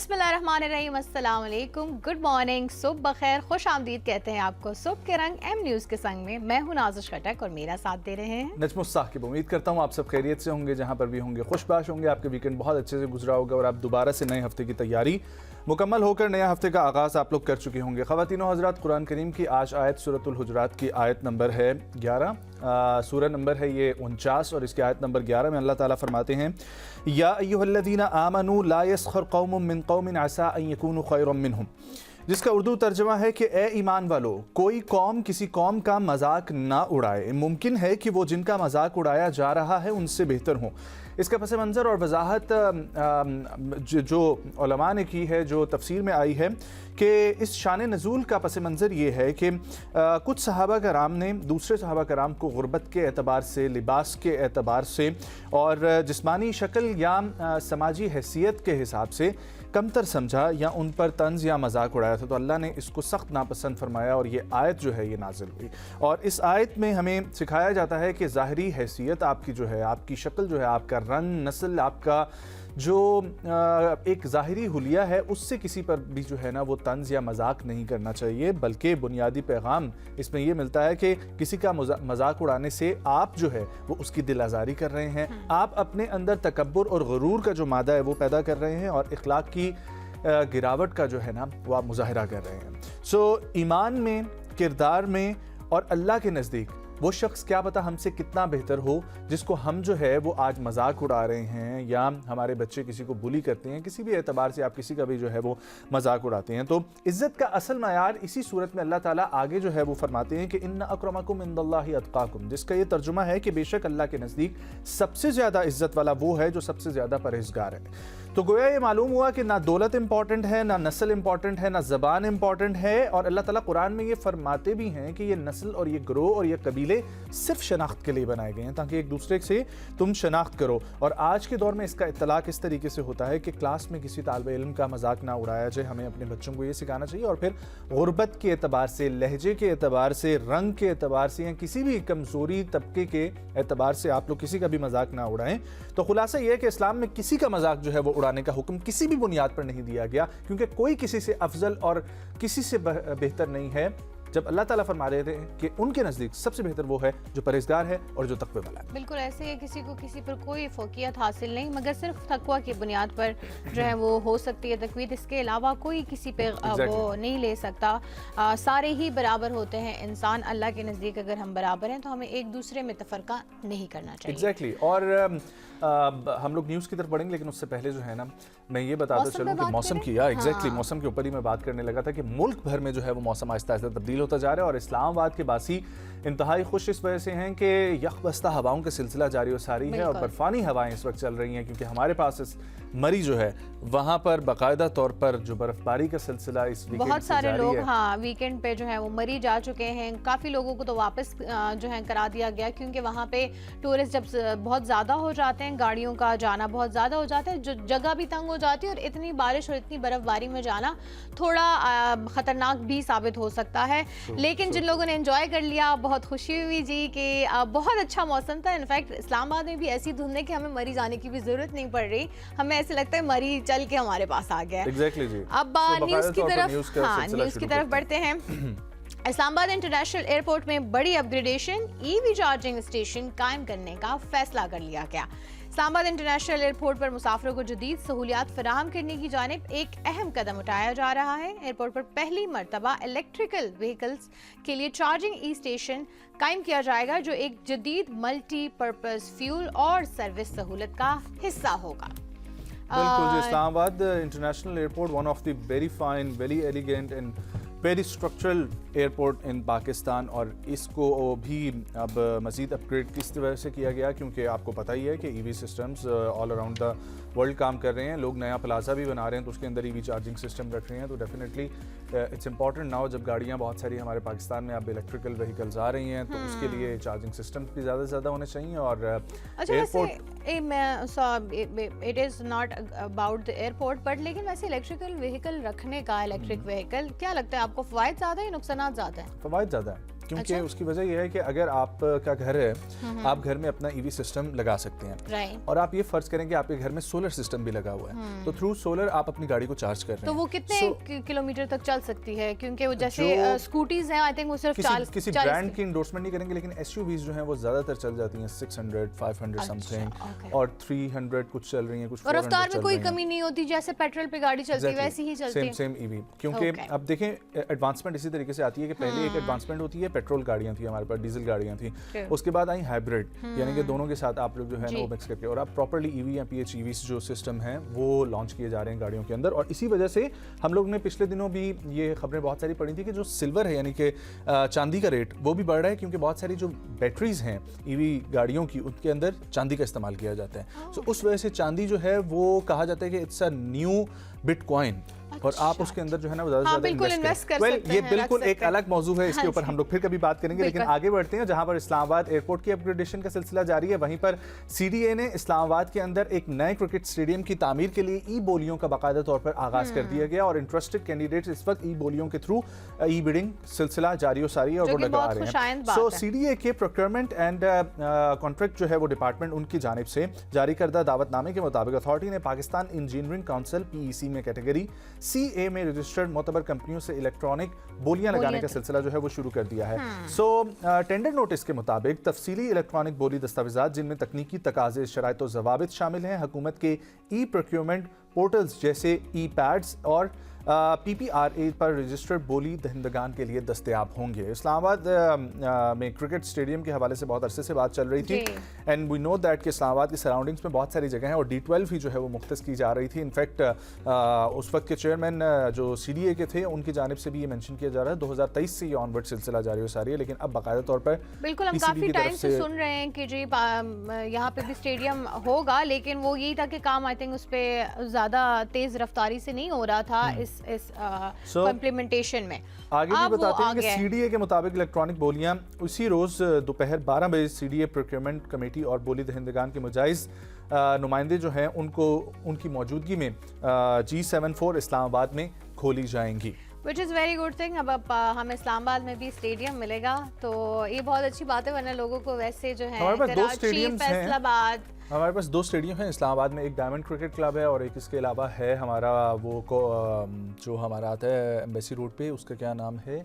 बिस्मिल्लाहिर्रहमानिर्रहीम, अस्सलाम वालेकुम, गुड मॉर्निंग, सुबह बखैर, खुश आमदीद कहते हैं आपको। सुबह के रंग एम न्यूज़ के संग में मैं हूं नाज़िश खटक और मेरा साथ दे रहे हैं नजमुस साकिब। उम्मीद करता हूँ आप सब खैरियत से होंगे, जहाँ पर भी होंगे खुशबाश होंगे, आपके वीकेंड बहुत अच्छे से गुजरा होगा और आप दोबारा से नए हफ्ते की तैयारी मुकम्मल होकर नया हफ्ते का आगाज़ आप लोग कर चुके होंगे। ख़वातीनो हज़रात, कुरान करीम की आज आयत सूरतुल हुजुरात की आयत नंबर है 11, सूरह नंबर है ये 49 और इसकी आयत नंबर 11 में अल्लाह ताला फरमाते हैं, या अय्युहल्लज़ीना आमनू ला यस्खर कौमुम मिन कौमिन असा अन यकूनु खैरम मिनहुम, जिसका उर्दू तर्जमा है कि ए ईमान वालों, कोई कौम किसी कौम का मजाक ना उड़ाए। मुमकिन है कि वो जिनका मजाक उड़ाया जा रहा है उनसे बेहतर हो। इसका पस मंज़र और वजाहत जो उलमा ने की है, जो तफसीर में आई है कि इस शान नज़ूल का पस मंज़र ये है कि कुछ सहाबा कराम ने दूसरे सहाबा कराम को गुर्बत के एतबार से, लिबास के एतबार से और जिस्मानी शक्ल या समाजी हैसियत के हिसाब से कमतर समझा या उन पर तंज या मजाक उड़ाया था। तो अल्लाह ने इसको सख्त नापसंद फरमाया और ये आयत जो है ये नाजिल हुई। और इस आयत में हमें सिखाया जाता है कि ज़ाहरी हैसियत आपकी जो है, आपकी शक्ल जो है, आपका रंग, नस्ल, आपका जो एक ज़ाहिरी हुलिया है, उससे किसी पर भी जो है ना वो तंज या मजाक नहीं करना चाहिए। बल्कि बुनियादी पैगाम इसमें ये मिलता है कि किसी का मजाक उड़ाने से आप जो है वो उसकी दिल आज़ारी कर रहे हैं, आप अपने अंदर तकब्बुर और गुरूर का जो मादा है वो पैदा कर रहे हैं और इखलाक की गिरावट का जो है ना वो आप मुजाहिरा कर रहे हैं। सो ईमान में, किरदार में और अल्लाह के नज़दीक वो शख्स क्या पता हमसे कितना बेहतर हो, जिसको हम जो है वो आज मजाक उड़ा रहे हैं या हमारे बच्चे किसी को बुली करते हैं, किसी भी एतबार से आप किसी का भी जो है वो मजाक उड़ाते हैं। तो इज़्ज़त का असल मयार इसी सूरत में अल्लाह ताला आगे जो है वो फरमाते हैं कि इन्ना अक्रमकुम इंदल्लाहि अत्काकुम, जिसका ये तर्जुमा है कि बेशक अल्लाह के नज़दीक सबसे ज़्यादा इज़्ज़त वाला वो है जो सबसे ज़्यादा परहेज़गार है। तो गोया ये मालूम हुआ कि ना दौलत इंपॉर्टेंट है, ना नस्ल इंपॉर्टेंट है, ना ज़बान इंपॉर्टेंट है। और अल्लाह ताला कुरान में ये फरमाते भी हैं कि ये नस्ल और ये ग्रोह और ये कबीले सिर्फ शनाख्त के लिए बनाए गए हैं, ताकि एक दूसरे से तुम शनाख्त करो। और आज के दौर में इसका इत्तलाक इस तरीके से होता है कि क्लास में किसी तालिब इल्म का मजाक ना उड़ाया जाए। हमें अपने बच्चों को ये सिखाना चाहिए और फिर गुर्बत के एतबार से, लहजे के एतबार से, रंग के एतबार से या किसी भी कमज़ोरी तबके के एतबार से आप लोग किसी का भी मजाक ना उड़ाएं। तो खुलासा यह है कि इस्लाम में किसी का मजाक जो है वो उड़ाने का हुक्म किसी भी बुनियाद पर नहीं दिया गया, क्योंकि कोई किसी से अफजल और किसी से बेहतर नहीं है। जब अल्लाह ताला फरमा रहे थे कि उनके नज़दीक सबसे बेहतर वो है जो परहेज़गार है और जो तक़वे वाला है। बिल्कुल ऐसे ही किसी को किसी पर कोई फ़ौक़ियत हासिल नहीं, मगर सिर्फ तक़वा की बुनियाद पर जो है वो हो सकती है तक़वीद। इसके अलावा कोई किसी पे वो नहीं ले सकता। सारे ही बराबर होते हैं इंसान अल्लाह के नज़दीक। अगर हम बराबर हैं तो हमें एक दूसरे में तफ़रका नहीं करना चाहिए। एग्जैक्टली। और हम लोग न्यूज़ की तरफ बढ़ेंगे, लेकिन उससे पहले जो है ना मैं ये बताता चलूँ कि मौसम की मौसम के ऊपर ही मैं बात करने लगा था कि मुल्क भर में जो है वो मौसम आहिस्ता आहिस्ता तब्दील होता जा रहा है। और इस्लामाबाद के बासी इंतहाई खुश इस वजह से हैं कि यकबस्ता हवाओं का सिलसिला जारी और सारी है और बर्फानी हवाएं इस वक्त चल रही हैं, क्योंकि हमारे पास इस मरी जो है वहाँ पर बाकायदा तौर पर जो बर्फबारी का सिलसिला इस वीकेंड बहुत सारे लोग वीकेंड पे जो है वो मरी जा चुके हैं। काफ़ी लोगों को तो वापस जो है करा दिया गया, क्योंकि वहाँ पे टूरिस्ट जब बहुत ज़्यादा हो जाते हैं, गाड़ियों का जाना बहुत ज़्यादा हो जाता है, जो जगह भी तंग हो जाती है और इतनी बारिश और इतनी बर्फबारी में जाना थोड़ा ख़तरनाक भी साबित हो सकता है। लेकिन जिन लोगों ने एंजॉय कर लिया, बहुत खुशी हुई जी कि बहुत अच्छा मौसम था। इनफैक्ट इस्लामाबाद में भी ऐसी धुंध है कि हमें मरी जाने की भी ज़रूरत नहीं पड़ रही, हमें ऐसे लगता है मरी चल के हमारे पास आ गया। एग्जैक्टली जी। अब न्यूज़ की तरफ बढ़ते हैं। इस्लामाबाद इंटरनेशनल एयरपोर्ट में बड़ी अपग्रेडेशन, ईवी चार्जिंग स्टेशन कायम करने का फैसला कर लिया गया। इस्लामाबाद इंटरनेशनल एयरपोर्ट पर मुसाफिरों को जदीद सहूलियात फराहम करने की जानिब एक अहम कदम उठाया जा रहा है। एयरपोर्ट पर पहली मरतबा इलेक्ट्रिकल व्हीकल्स के लिए चार्जिंग ई स्टेशन कायम किया जाएगा, जो एक जदीद मल्टीपर्पज़ फ्यूल और सर्विस सहूलत का हिस्सा होगा। बिल्कुल जी। Islamabad international airport one of the very fine, very elegant and very structural airport in Pakistan, और इसको भी अब मज़ीद अपग्रेड किस तरह से किया गया, क्योंकि आपको पता ही है कि EV systems all around the world काम कर रहे हैं। लोग नया प्लाजा भी बना रहे हैं तो उसके अंदर ईवी चार्जिंग सिस्टम रख रहे हैं। तो डेफिनेटली इट्स इंपॉर्टेंट नाउ, जब गाड़ियाँ बहुत सारी हमारे पाकिस्तान में अब इलेक्ट्रिकल व्हीकल्स आ रही हैं, तो उसके लिए चार्जिंग सिस्टम भी ज़्यादा से ज़्यादा होने चाहिए। और airport it is not about the airport but, लेकिन वैसे इलेक्ट्रिकल व्हीकल रखने का, इलेक्ट्रिक व्हीकल क्या लगता है आपको, फ़वाइद ज़्यादा है या नुकसान ज़्यादा है? फ़वाइद ज़्यादा है। क्योंकि अच्छा? उसकी वजह यह है कि अगर आपका घर है, आप घर में अपना ईवी सिस्टम लगा सकते हैं राइट। और आप ये फर्ज करें कि आपके घर में सोलर सिस्टम भी लगा हुआ है, तो थ्रू सोलर आप अपनी गाड़ी को चार्ज कर रहे तो हैं। वो कितने किलोमीटर तक चल सकती है? क्योंकि वो जैसे जो स्कूटीज हैं, आई थिंक वो सिर्फ किसी ब्रांड की इंडोर्समेंट नहीं करेंगे, लेकिन एसयूवीज जो हैं वो ज्यादातर चल जाती हैं 600, 500 समथिंग, ओके। और 300 कुछ चल रही हैं, कुछ और 400 रफ्तार में चल कोई रही हैं। कमी नहीं होती, जैसे पेट्रोल पे गाड़ी चलती है वैसी ही चलती है। सेम ईवी, क्योंकि Okay. अब देखें एडवांसमेंट इसी तरीके से आती है कि पहले एक एडवांसमेंट होती है, पेट्रोल गाड़ियां थी हमारे पास, डीजल गाड़ियां थी, True. उसके बाद आई हाइब्रिड, यानी कि दोनों के साथ आप लोग जो है ना जी। वो मिक्स करके, और अब प्रॉपर्ली ईवी या PHEV जो सिस्टम है वो लॉन्च किए जा रहे हैं गाड़ियों के अंदर। और इसी वजह से हम लोग ने पिछले दिनों भी ये खबरें बहुत सारी पढ़ी थी कि जो सिल्वर है यानी कि चांदी का रेट वो भी बढ़ रहा है, क्योंकि बहुत सारी जो बैटरीज हैं ईवी गाड़ियों की उनके अंदर चांदी का इस्तेमाल किया जाता है। तो उस वजह से चांदी जो है वो कहा जाता है कि इट्स अ न्यू बिटकॉइन, और आप उसके अंदर जो है ना वो ज़्यादा से ज़्यादा बिल्कुल इन्वेस्ट कर Well, सकते ये हैं, बिल्कुल रख एक सकते हैं। अलग मौजू है, इसके ऊपर हम लोग फिर कभी बात करेंगे, लेकिन बिल्कुल। आगे बढ़ते हैं। जहां पर इस्लामाबाद एयरपोर्ट की अपग्रेडेशन का सिलसिला जारी है, वहीं पर CDA ने इस्लामाबाद के अंदर एक नए क्रिकेट स्टेडियम की तामीर के लिए ई बोलियों का बाकायदा तौर पर आगाज कर दिया गया, और इंटरेस्टेड कैंडिडेट्स इस वक्त ई बोलियों के थ्रू ई बिडिंग सिलसिला जारी और सारी है, और जो वो कि लगा बहुत रहे खुशाइंद हैं। बात सो है। CDA के प्रोक्योरमेंट एंड कॉन्ट्रैक्ट जो है वो डिपार्टमेंट उनकी जानिब से जारी करदा दावतनामे के मुताबिक अथॉरिटी ने पाकिस्तान इंजीनियरिंग काउंसिल PEC में कैटेगरी CA में रजिस्टर्ड मोतबर कंपनियों से इलेक्ट्रॉनिक बोलियां लगाने का सिलसिला जो है वो शुरू कर दिया है। सो टेंडर नोटिस के मुताबिक तफसीली इलेक्ट्रॉनिक बोली दस्तावेजात जिनमें तकनीकी तकाजे, शराइत और जवाबित शामिल हैं, हुकूमत के ई प्रोक्योरमेंट पोर्टल्स जैसे ई पैड्स और PPRA पर रजिस्टर्ड बोली दहिंदगान के लिए दस्तयाब होंगे। इस्लामाबाद में क्रिकेट स्टेडियम के हवाले से बहुत अरसे से बात चल रही थी, एंड वी नो दैट कि इस्लामाबाद की सराउंडिंग्स में बहुत सारी जगह हैं, और D12 ही जो है वो मुख्तस की जा रही थी। इनफैक्ट उस वक्त के चेयरमैन जो CDA के थे उनकी जानिब से भी ये मेंशन किया जा रहा है 2023 से ये ऑनवर्ड सिलसिला जारी हो सारी है, लेकिन अब बाकायदा तौर पर बिल्कुल हम PCB काफी की तरफ टाइम से सुन रहे हैं कि जी यहाँ पे भी स्टेडियम होगा, लेकिन वो यही था कि काम आई थिंक उस पे ज्यादा तेज रफ्तारी से नहीं हो रहा था इस इम्प्लीमेंटेशन में। आगे भी अब वो बताते हैं आ कि गया है। CDA के मुताबिक इलेक्ट्रॉनिक बोलियां उसी रोज दोपहर 12 बजे CDA प्रोक्योरमेंट कमेटी और बोली दहिंदगान के मुजाइज नुमाइंदे जो हैं उनको उनकी मौजूदगी में G74 इस्लामाबाद में खोली जाएंगी। Which is very good thing. अब हमें इस्लामाबाद में भी स्टेडियम मिलेगा तो ये बहुत अच्छी बात है, वरना लोगों को वैसे जो है हमारे पास दो कराची, स्टेडियम्स हैं। फैसलाबाद, हमारे पास 2 स्टेडियम हैं इस्लामाबाद में, एक डायमंड क्रिकेट क्लब है और एक इसके अलावा है हमारा जो हमारा आता है एम्बेसी रोड पे, उसका क्या नाम है?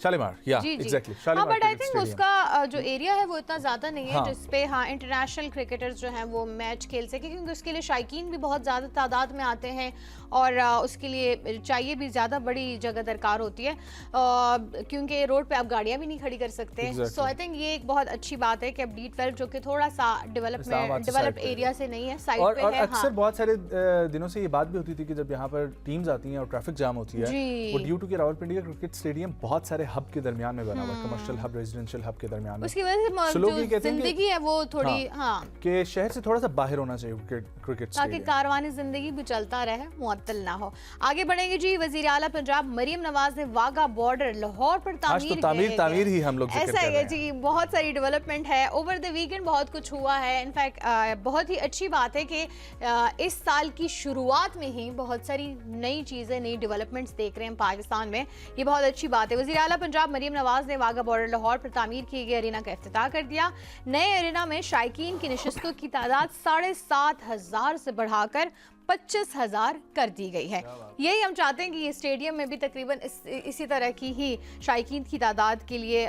शालीमार, या जी, जी। एग्जैक्टली हाँ, Shalimar but I cricket think stadium. उसका जो एरिया है वो इतना ज़्यादा नहीं है हाँ। जिसपे इंटरनेशनल क्रिकेटर्स जो हैं वो मैच खेल सके, क्योंकि उसके लिए शायकीन भी बहुत ज़्यादा तादाद में आते हैं और उसके लिए चाहिए भी ज़्यादा बड़ी जगह दरकार होती है, क्योंकि रोड पे आप गाड़ियाँ भी नहीं खड़ी कर सकते। सो आई थिंक ये एक बहुत अच्छी बात है कि अब D12 जो कि थोड़ा सा डेवलप्ड एरिया से नहीं है, साइड पे और है। अक्सर बहुत सारे दिनों से ये बात भी होती थी कि जब यहाँ पर टीम्स आती हैं और ट्रैफिक जाम होती है, जी। वो ड्यू टू कि रावलपिंडी का क्रिकेट स्टेडियम बहुत सारे हब के दरमियान में बना हुआ है, कमर्शियल हब, रेजिडेंशियल हब के दरमियान में, उसकी वजह से So लोग जो ये कहते हैं कि- जिंदगी है वो थोड़ी कि शहर से थोड़ा सा बाहर होना चाहिए क्रिकेट ताकि स्टेडियम। कारवानी जिंदगी भी चलता रहे, मुअत्तल ना हो। आगे बढ़ेंगे जी। वजीर आला पंजाब मरियम नवाज ने वाघा बॉर्डर लाहौर पर आज तो तामीर ही हम लोग जिक्र ऐसा कर रहे है हैं। जी, बहुत सारी डेवलपमेंट है। ओवर द वीकेंड बहुत कुछ हुआ है। इनफैक्ट बहुत ही अच्छी बात है कि इस साल की शुरुआत में ही बहुत सारी नई चीज़ें, नई डेवलपमेंट्स देख रहे हैं पाकिस्तान में, ये बहुत अच्छी बात है। वज़ीर आला पंजाब मरियम नवाज ने वाघा बॉर्डर लाहौर पर तामीर किए गए अरीना का इफ्तिताह कर दिया। नए अरीना में शायकीन की नशिस्तों की तादाद 7,500 से बढ़ाकर 25,000 कर दी गई है। यही हम चाहते हैं कि ये स्टेडियम में भी तकरीबन इसी तरह की ही शायकीन की तादाद के लिए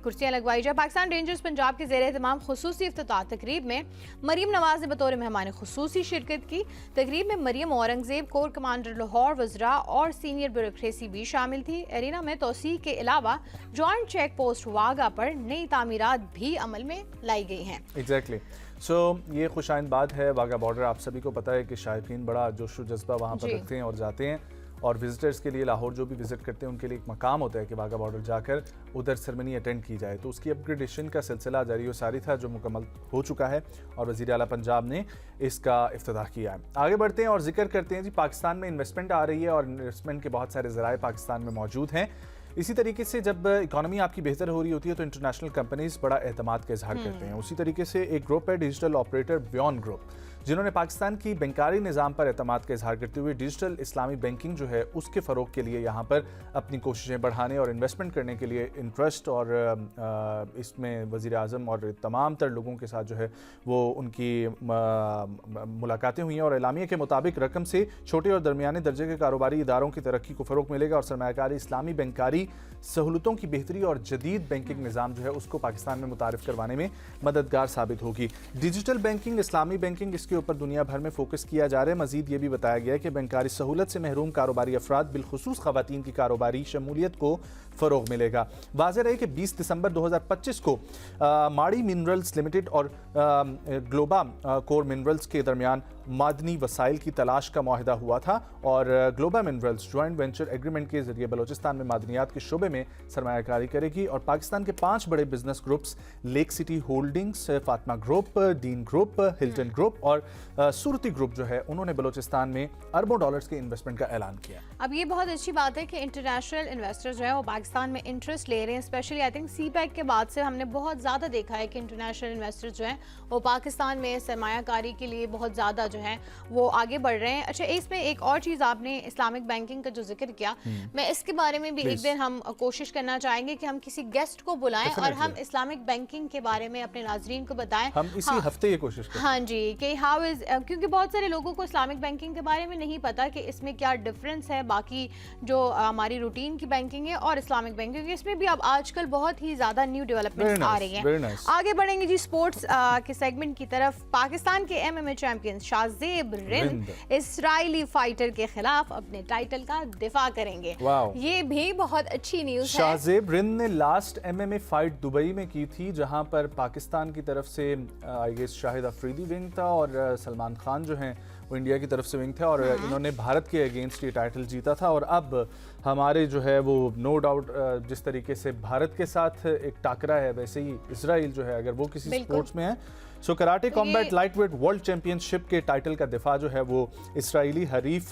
कुर्सियां लगवाई जाए। पाकिस्तान रेंजर्स पंजाब के ज़ेर एहतमाम खुसूसी इफ्तिताह तकरीब में मरियम नवाज ने बतौर मेहमान खुसूसी शिरकत की। तकरीब में मरियम औरंगजेब, कोर कमांडर लाहौर, वज़रा और सीनियर ब्यूरोक्रेसी भी शामिल थी। एरिना में तोसी के अलावा जॉइंट चेक पोस्ट वाघा पर नई तामीरात भी अमल में लाई गई हैं। एग्जैक्टली। सो ये खुशाइंद बात है। वाघा बॉर्डर आप सभी को पता है कि शायकीन बड़ा जोश व जज्बा वहाँ पर रखते हैं और जाते हैं, और विजिटर्स के लिए लाहौर जो भी विजिट करते हैं उनके लिए एक मकाम होता है कि वाघा बॉर्डर जाकर उधर सेरेमनी अटेंड की जाए। तो उसकी अपग्रेडेशन का सिलसिला जारी व सारी था जो मुकम्मल हो चुका है और वज़ीर आला पंजाब ने इसका इफ्तिताह किया है। आगे बढ़ते हैं और जिक्र करते हैं जी, पाकिस्तान में इन्वेस्टमेंट आ रही है और इन्वेस्टमेंट के बहुत सारे ज़राए पाकिस्तान में मौजूद हैं। इसी तरीके से जब इकोनॉमी आपकी बेहतर हो रही होती है तो इंटरनेशनल कंपनीज बड़ा एतमाद का इजहार करते हैं। उसी तरीके से एक ग्रुप है डिजिटल ऑपरेटर बियॉन्ड ग्रुप। जिन्होंने पाकिस्तान की बैंकारी निज़ाम पर एतमाद का इजहार करते हुए डिजिटल इस्लामी बैंकिंग जो है उसके फ़रोग के लिए यहाँ पर अपनी कोशिशें बढ़ाने और इन्वेस्टमेंट करने के लिए इंटरेस्ट और इसमें वज़ीर आज़म और तमाम तर लोगों के साथ जो है वो उनकी मुलाकातें हुई हैं और एलामिया के मुताबिक रकम से छोटे और दरमियाने दर्जे के कारोबारी इदारों की तरक्की को फ़रोग मिलेगा और सरमायाकारी इस्लामी बैंकारी सहूलतों की बेहतरी और जदीद बैंकिंग निज़ाम जो है उसको पाकिस्तान में मुतारिफ करवाने में मददगार साबित होगी। डिजिटल बैंकिंग, इस्लामी बैंकिंग, इसके ऊपर दुनिया भर में फोकस किया जा रहा है। मजीद ये भी बताया गया है कि बैंकारी सहूलत से महरूम कारोबारी अफराद बिलखुसूस खवातीन की कारोबारी शमूलियत को फ़रोग मिलेगा। वाज़ेह रहे कि 20 दिसंबर 2025 को माड़ी मिनरल्स लिमिटेड और ग्लोबा कोर मिनरल्स के दरमियान मादनी वसाइल की तलाश का मुआहिदा हुआ था और Globba minerals joint venture agreement के जरिए बलोचिस्तान में मादनियात के शोबे में सरमायाकारी करेगी और पाकिस्तान के 5 बड़े business groups lake city holdings, Fatima group, dean group, Hilton group और सुरती ग्रुप जो है उन्होंने बलोचिस्तान में अरबों डॉलर्स के इन्वेस्टमेंट का ऐलान किया। अब ये बहुत अच्छी बात है कि इंटरनेशनल इन्वेस्टर्स जो है वो पाकिस्तान में इंटरेस्ट ले रहे हैं। स्पेशली आई थिंक सीपैक के बाद से हमने बहुत ज़्यादा देखा है कि इंटरनेशनल इन्वेस्टर्स जो हैं वो पाकिस्तान में सरमायाकारी के लिए बहुत ज़्यादा जो है वो आगे बढ़ रहे हैं। अच्छा, इसमें एक और चीज़ आपने इस्लामिक बैंकिंग का जो जिक्र किया, मैं इसके बारे में भी एक दिन हम कोशिश करना चाहेंगे कि हम किसी गेस्ट को बुलाएं और हम इस्लामिक बैंकिंग के बारे में अपने नाजरीन को बताएं। हम इसी हफ्ते ये कोशिश करें। हाँ जी, कि हाउ इज, क्योंकि बहुत सारे लोगों को इस्लामिक बैंकिंग के बारे में नहीं पता कि इसमें क्या डिफरेंस है बाकी जो हमारी रूटीन की बैंकिंग है और इस्लामिक बैंकिंग। इसमें भी अब आजकल बहुत ही ज़्यादा न्यू डेवलपमेंट्स आ रही हैं। आगे बढ़ेंगे जी स्पोर्ट्स के सेगमेंट की तरफ। पाकिस्तान के MMA champion Shahzeb Rind Israeli fighter के खिलाफ अपने टाइटल का दिफा करेंगे। ये भी बहुत अच्छी न्यूज़ है। शाहजेब रिंद ने लास्ट MMA फाइट दुबई में की थी जहां पर पाकिस्तान की तरफ से I guess Shahid Afridi wing था और सलमान खान जो हैं वो इंडिया की तरफ से विंग थे और इन्होंने भारत के अगेंस्ट ये टाइटल जीता था। और अब हमारे जो है वो नो डाउट जिस तरीके से भारत के साथ एक टाकरा है वैसे ही इजराइल जो है अगर वो किसी स्पोर्ट्स में है। So karate combat lightweight world championship के टाइटल का दिफा जो है वो इसराइली हरीफ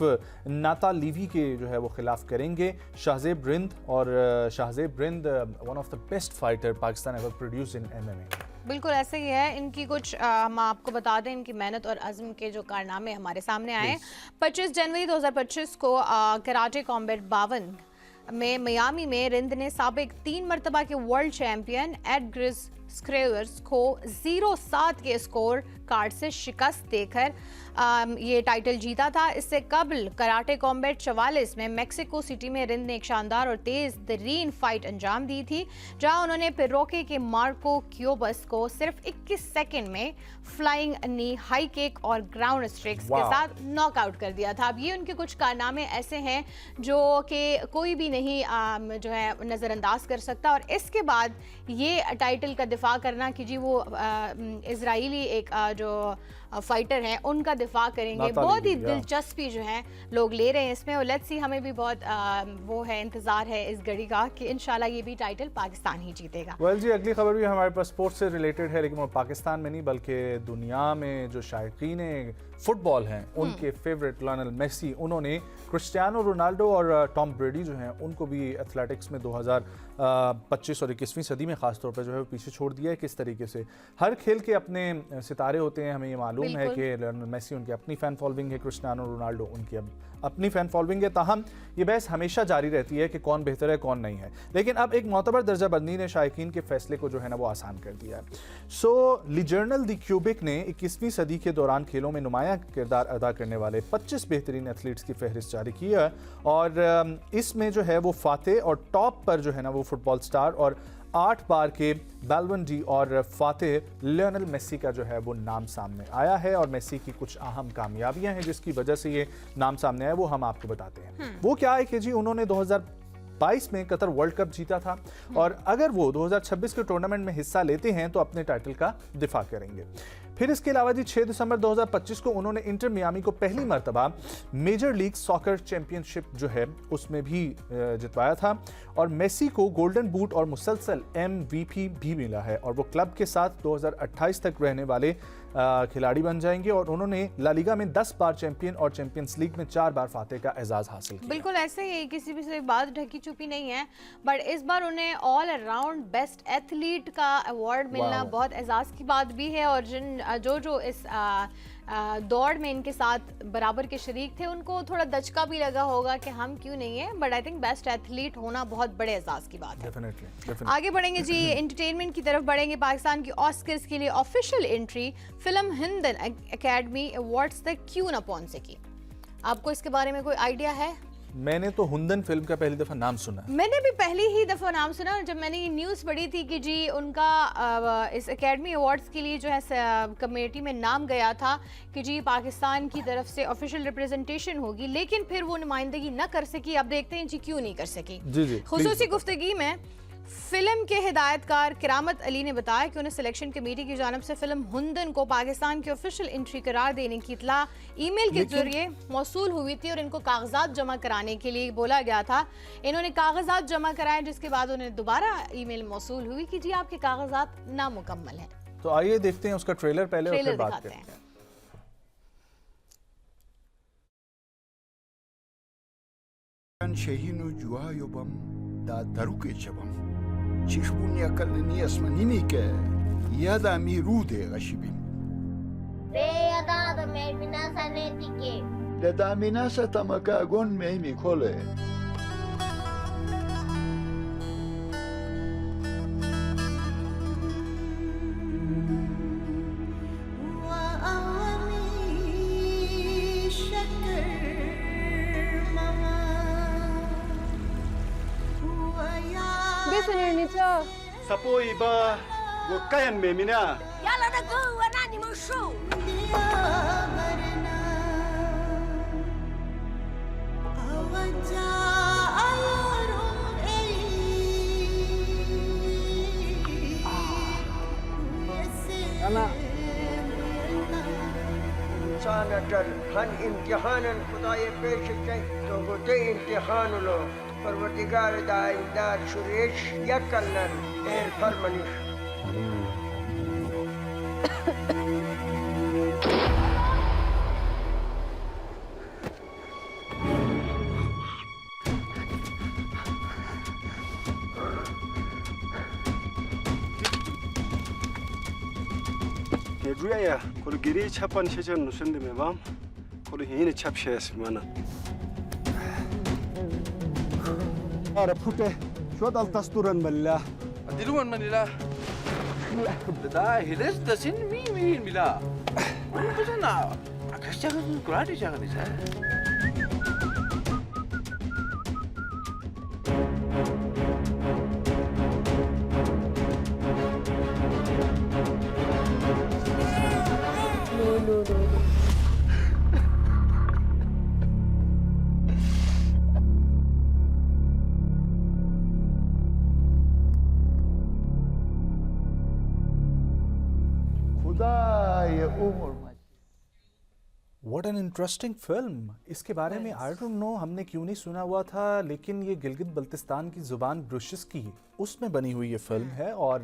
नाता लीवी के जो है वो खिलाफ करेंगे शाहजेब रिंद। और Shahzeb Rind one of the best fighter Pakistan ever produce in MMA। बिल्कुल ऐसे ही है। इनकी कुछ हम आपको बता दें इनकी मेहनत और अज़्म के जो कारनामे हमारे सामने आए। 25 जनवरी 2025 को कराटे कॉम्बैट 52 में मियामी में रिंद ने साबिक 3 मरतबा के वर्ल्ड चैंपियन एड ग्रिस स्क्रेवर्स को 0-7 के स्कोर कार्ड से शिकस्त देकर ये टाइटल जीता था। इससे कबल कराटे कॉम्बैट 44 में मेक्सिको सिटी में रिंद ने एक शानदार और तेज तरीन फाइट अंजाम दी थी जहां उन्होंने पेरोके के मार्को क्यूबस को सिर्फ 21 सेकंड में फ्लाइंग नी, हाई किक और ग्राउंड स्ट्रिक्स के साथ नॉकआउट कर दिया था। अब ये उनके कुछ कारनामे ऐसे हैं जो कि कोई भी नहीं जो है नज़रअंदाज कर सकता। और इसके बाद ये टाइटल का दिफा करना कि जी वो इजराइली एक जो फाइटर हैं उनका दिफा करेंगे, बहुत ही दिलचस्पी जो है लोग ले रहे हैं इसमें। और लेट्स सी, हमें भी बहुत वो है इंतजार है इस घड़ी का कि इंशाल्लाह ये भी टाइटल पाकिस्तान ही जीतेगा। वेल जी, अगली खबर भी हमारे पास स्पोर्ट्स से रिलेटेड है लेकिन वो पाकिस्तान में नहीं बल्कि दुनिया में जो शायकीन फुटबॉल हैं उनके फेवरेट लियोनेल मेसी, उन्होंने क्रिस्टियानो रोनाल्डो और टॉम ब्रेडी जो हैं उनको भी एथलेटिक्स में 2025 और 21वीं सदी में खासतौर पर जो है पीछे छोड़ दिया है। किस तरीके से हर खेल के अपने सितारे होते हैं, हमें ये मालूम है कि लियोनेल मेसी उनकी अपनी फ़ैन फॉलोइंग है, क्रिस्टियानो रोनाल्डो उनकी अपनी फ़ैन फॉलोइंग है। ताहम ये बहस हमेशा जारी रहती है कि कौन बेहतर है कौन नहीं है, लेकिन अब एक मोतबर दर्जा बंदी ने शायकीन के फैसले को जो है ना वो आसान कर दिया है। सो लिजर्नल दी क्यूबिक ने 21वीं सदी के दौरान खेलों में नुमाया किरदार अदा करने वाले 25 बेहतरीन एथलीट्स की फहरिस्त जारी की है और इसमें जो है वो फातेह और टॉप पर जो है ना वो फुटबॉल स्टार और 8 बार के बैलन डी और फातेह लियोनेल मेसी का जो है वो नाम सामने आया है। और मेसी की कुछ अहम कामयाबियां हैं जिसकी वजह से ये नाम सामने आया, वो हम आपको बताते हैं। वो क्या है कि जी उन्होंने 2022 में कतर वर्ल्ड कप जीता था और अगर वो 2026 के टूर्नामेंट में हिस्सा लेते हैं तो अपने टाइटल का दिफा करेंगे। फिर इसके अलावा जी 6 दिसंबर 2025 को उन्होंने इंटर मियामी को पहली मर्तबा मेजर लीग सॉकर चैंपियनशिप जो है उसमें भी जितवाया था और मेसी को गोल्डन बूट और मुसलसल MVP भी मिला है और वो क्लब के साथ 2028 तक रहने वाले खिलाड़ी बन जाएंगे। और उन्होंने ला लीगा में 10 बार चैंपियन और चैंपियंस लीग में 4 बार फातेह का एजाज हासिल किया। बिल्कुल ऐसे ही, किसी भी से बात ढकी छुपी नहीं है, बट इस बार उन्हें ऑल अराउंड बेस्ट एथलीट का अवार्ड मिलना बहुत एजाज की बात भी है। और जो इस दौड़ में इनके साथ बराबर के शरीक थे, उनको थोड़ा दचका भी लगा होगा कि हम क्यों नहीं है, but I think best athlete होना बहुत बड़े एजाज की बात है। डेफिनेटली। आगे बढ़ेंगे जी, एंटरटेनमेंट की तरफ बढ़ेंगे। पाकिस्तान की ऑस्कर्स के लिए official entry film Hindon academy awards तक क्यों न पहुंच सकी। आपको इसके बारे में कोई आइडिया है? मैंने तो हुंदन फिल्म का पहली दफ़ा नाम सुना है। मैंने भी पहली ही दफ़ा नाम सुना, जब मैंने ये न्यूज़ पढ़ी थी कि जी उनका इस एकेडमी अवार्ड्स के लिए जो है कमेटी में नाम गया था कि जी पाकिस्तान की तरफ से ऑफिशियल रिप्रेजेंटेशन होगी, लेकिन फिर वो नुमाइंदगी न कर सकी। अब देखते हैं जी क्यों नहीं कर सकी। जी खुसूसी गुफ्तगी में फिल्म के हिदायतकार किरामत अली ने बताया कि उन्हें सिलेक्शन कमेटी की जानिब से फिल्म हुंदन को पाकिस्तान की ऑफिशियल एंट्री करार देने की इत्तला ईमेल के जरिए मौसूल हुई थी और इनको कागजात जमा कराने के लिए बोला गया था। इन्होंने कागजात जमा कराए, जिसके बाद उन्हें दोबारा ईमेल मौसूल हुई कि जी आपके कागजात नामुकम्मल हैं। तो आइए देखते हैं उसका ट्रेलर पहले और फिर बात करते हैं। Shehinu juayobam da taruke chabam. Chishbunya kalni asmanini ke yada mi rude gashibim. Be yada da mermina sanetike. Le da minasa tamaka gon me mi kole. Sapoi ba go kayan me mina. Yala da go wanani mo show. Ana इंसान हर इम्तिहान खुदाए पेश कई तो गोते इम्तिहान लो परवरदिगार दाइंदार शुरेश या कल्लन एर फरमनिश Keduya kol giri chapan shechen nusendi mebam kol hini chapshes mana. Ara pute shodal tasturan balla. Diluan Manila. Da hiles da sin mi mila. Ano ba na? Akasya ka kuradi siya kanisa. खुदाए उम्र what an interesting film. इसके बारे में I don't know हमने क्यों नहीं सुना हुआ था, लेकिन ये गिलगित बल्तिस्तान की ज़ुबान ब्रुशिस की उसमें बनी हुई ये फिल्म है। और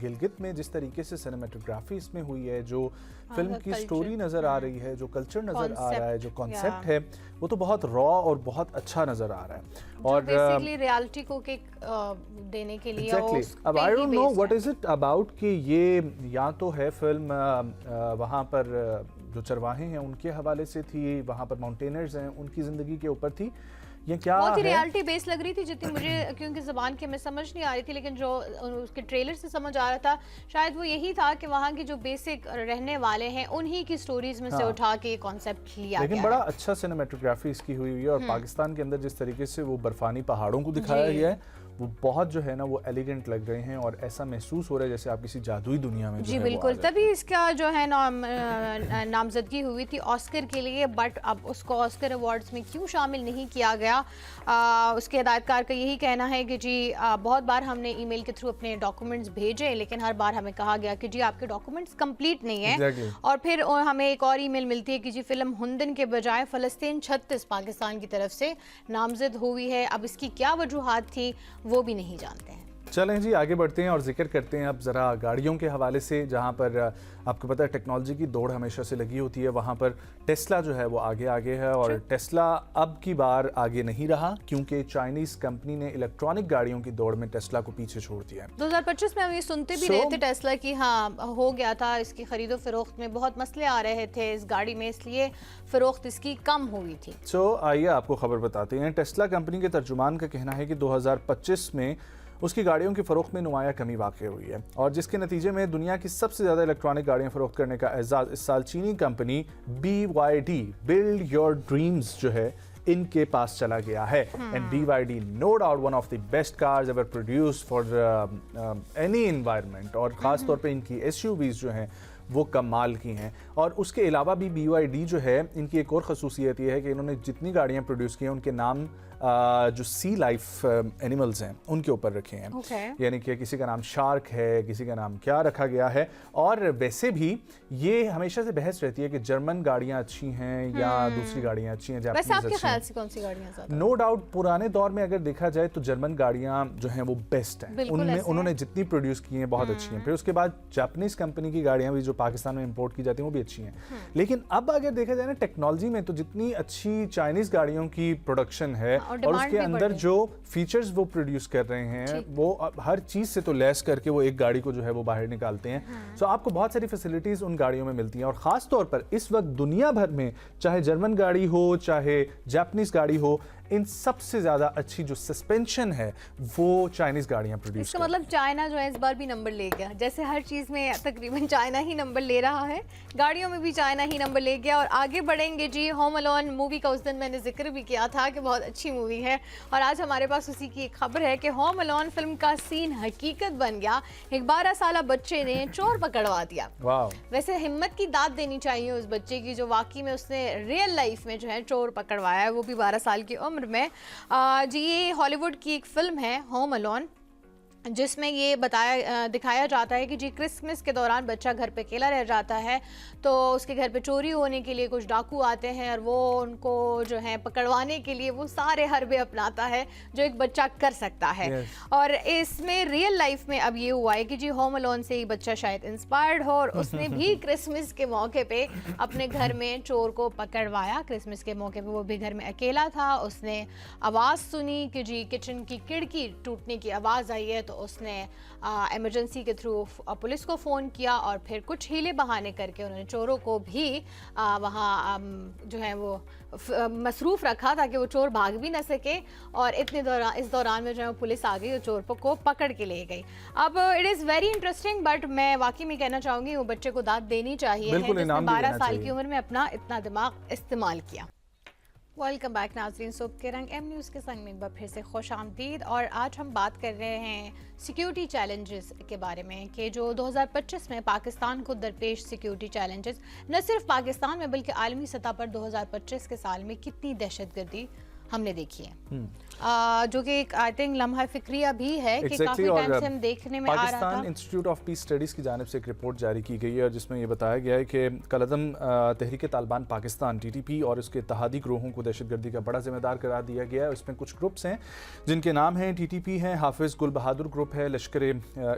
गिलगित में जिस तरीके से सिनेमेटोग्राफी इसमें हुई है, जो फिल्म की स्टोरी नज़र आ रही है, जो कल्चर नज़र आ रहा है, जो कॉन्सेप्ट है, वो तो बहुत रॉ और बहुत अच्छा नज़र आ रहा है। और बेसिकली रियलिटी को किक देने के लिए अब I don't know what is it about कि ये या तो है फिल्म वहाँ पर जो चरवाहे हैं उनके हवाले से थी, वहाँ पर माउंटेनर्स हैं उनकी ज़िंदगी के ऊपर थी, ये क्या बहुत ही है? रियलिटी बेस लग रही थी जितनी मुझे, क्योंकि ज़बान के मैं समझ नहीं आ रही थी, लेकिन जो उसके ट्रेलर से समझ आ रहा था शायद वो यही था कि वहाँ के जो बेसिक रहने वाले हैं उन्हीं की स्टोरीज में से उठा के कॉन्सेप्ट लिया लेकिन गया बड़ा है। अच्छा सिनेमेटोग्राफी इसकी हुई हुई है और पाकिस्तान के अंदर जिस तरीके से वो बर्फानी पहाड़ों को दिखाया गया है वो बहुत जो है ना वो एलिगेंट लग रहे हैं और ऐसा महसूस हो रहा है जैसे आप किसी जादुई दुनिया में जी बिल्कुल, तभी इसका जो है नामजदगी हुई थी ऑस्कर के लिए, बट अब उसको ऑस्कर अवार्ड्स में क्यों शामिल नहीं किया गया। उसके हिदायतकार का यही कहना है कि जी बहुत बार हमने ईमेल के थ्रू अपने डॉक्यूमेंट्स भेजे, लेकिन हर बार हमें कहा गया कि जी आपके डॉक्यूमेंट्स कंप्लीट नहीं है। और फिर हमें एक और ईमेल मिलती है कि जी फिल्म हुंदन के बजाय फ़लस्तीन 36 पाकिस्तान की तरफ से नामजद हुई है। अब इसकी क्या वजूहात थी वो भी नहीं जानते हैं। चलें जी, आगे बढ़ते हैं और जिक्र करते हैं अब ज़रा गाड़ियों के हवाले से, जहां पर आपको पता है टेक्नोलॉजी की दौड़ हमेशा से लगी होती है। वहां पर टेस्ला जो है वो आगे है और टेस्ला अब की बार आगे नहीं रहा क्योंकि चाइनीज़ कंपनी ने इलेक्ट्रॉनिक गाड़ियों की दौड़ में टेस्ला को पीछे छोड़ दिया है। 2025 में हम ये सुनते भी रहे थे टेस्ला की, हाँ हो गया था, इसकी खरीदो फरोख्त में बहुत मसले आ रहे थे इस गाड़ी में, इसलिए फरोख्त इसकी कम हुई थी। आइए आपको खबर बताते हैं। टेस्ला कंपनी के तर्जुमान का कहना है कि 2025 में उसकी गाड़ियों की फ़रोख्त में नुमाया कमी वाक़ हुई है और जिसके नतीजे में दुनिया की सबसे ज़्यादा इलेक्ट्रॉनिक गाड़ियाँ फ़रोख्त करने का एजाज़ इस साल चीनी कंपनी BYD बिल्ड योर ड्रीम्स जो है इनके पास चला गया है। And BYD no doubt one of the best cars ever produce for any environment और ख़ास तौर पे इनकी SUVs जो हैं वो कमाल की हैं। और उसके अलावा भी BYD जो है, इनकी एक और ख़सूसियत ये है कि इन्होंने जितनी गाड़ियाँ प्रोड्यूस की हैं उनके नाम जो सी लाइफ एनिमल्स हैं उनके ऊपर रखे हैं। यानी कि किसी का नाम शार्क है, किसी का नाम क्या रखा गया है। और वैसे भी ये हमेशा से बहस रहती है कि जर्मन गाड़ियाँ अच्छी हैं या दूसरी गाड़ियाँ अच्छी हैं, वैसे आपके ख्याल से कौन सी गाड़ियाँ ज़्यादा? नो डाउट पुराने दौर में अगर देखा जाए तो जर्मन गाड़ियाँ जो हैं वो बेस्ट हैं, उनमें उन्होंने जितनी प्रोड्यूस की हैं बहुत अच्छी हैं। फिर उसके बाद जापानीज कंपनी की गाड़ियाँ भी जो पाकिस्तान में इंपोर्ट की जाती हैं वो भी अच्छी हैं। लेकिन अब अगर देखा जाए ना टेक्नोलॉजी में, तो जितनी अच्छी चाइनीज गाड़ियों की प्रोडक्शन है और उसके अंदर जो फीचर्स वो प्रोड्यूस कर रहे हैं वो हर चीज से तो लेस करके वो एक गाड़ी को जो है वो बाहर निकालते हैं। सो आपको बहुत सारी फैसिलिटीज उन गाड़ियों में मिलती हैं और खास तौर पर इस वक्त दुनिया भर में चाहे जर्मन गाड़ी हो चाहे जापानीज गाड़ी हो, इन सबसे ज्यादा अच्छी जो सस्पेंशन है वो चाइनीज गाड़ियां प्रोड्यूस इसका मतलब चाइना जो है इस बार भी नंबर ले गया, जैसे हर चीज में तकरीबन चाइना ही नंबर ले रहा है, गाड़ियों में भी चाइना ही नंबर ले गया। और आगे बढ़ेंगे जी, होम अलोन मूवी का उस दिन मैंने जिक्र भी किया था कि बहुत अच्छी मूवी है और आज हमारे पास उसी की एक खबर है कि होम अलोन फिल्म का सीन हकीकत बन गया। एक 12 साल बच्चे ने चोर पकड़वा दिया। वैसे हिम्मत की दाद देनी चाहिए उस बच्चे की जो वाकई में उसने रियल लाइफ में जो है चोर पकड़वाया है, वो भी 12 साल की उम्र में। जी ये हॉलीवुड की एक फिल्म है होम अलोन, जिसमें ये दिखाया जाता है कि जी क्रिसमस के दौरान बच्चा घर पे अकेला रह जाता है तो उसके घर पे चोरी होने के लिए कुछ डाकू आते हैं और वो उनको जो है पकड़वाने के लिए वो सारे हरबे अपनाता है जो एक बच्चा कर सकता है। और इसमें रियल लाइफ में अब ये हुआ है कि जी होम अलोन से ही बच्चा शायद इंस्पायर्ड हो और उसने भी क्रिसमस के मौके पे अपने घर में चोर को पकड़वाया। क्रिसमस के मौके पे वो भी घर में अकेला था, उसने आवाज़ सुनी कि जी किचन की खिड़की टूटने की आवाज़ आई है, तो उसने इमरजेंसी के थ्रू पुलिस को फ़ोन किया और फिर कुछ हीले बहाने करके उन्होंने चोरों को भी वहाँ जो है वो मसरूफ़ रखा ताकि वो चोर भाग भी ना सके। और इस दौरान में जो है पुलिस आ गई और चोर को पकड़ के ले गई। अब it is very interesting, but मैं वाकई में कहना चाहूँगी वो बच्चे को दाद देनी चाहिए जिसने 12 साल की उम्र में अपना इतना दिमाग इस्तेमाल किया। वेलकम बैक नाज़रीन, सुबह के रंग एम न्यूज़ के संग में एक बार फिर से खुश आमदीद। और आज हम बात कर रहे हैं सिक्योरिटी चैलेंजेस के बारे में कि जो 2025 में पाकिस्तान को दरपेश सिक्योरिटी चैलेंजेस न सिर्फ पाकिस्तान में बल्कि आलमी सतह पर 2025 के साल में कितनी दहशतगर्दी हमने देखी है, जो कि आई थिंक लम्हा फिक्रिया भी है कि काफी टाइम से हम देखने में आ रहा था। Pakistan institute of peace studies की जानिब से एक रिपोर्ट जारी की गई है जिसमें ये बताया गया है कि कलअदम तहरीक तालिबान पाकिस्तान TTP और उसके इत्तेहादी ग्रोहों को दहशतगर्दी का बड़ा जिम्मेदार करार दिया गया है। इसमें कुछ ग्रुप्स हैं जिनके नाम हैं TTP है, हाफिज़ गुल बहादुर ग्रुप है, लश्कर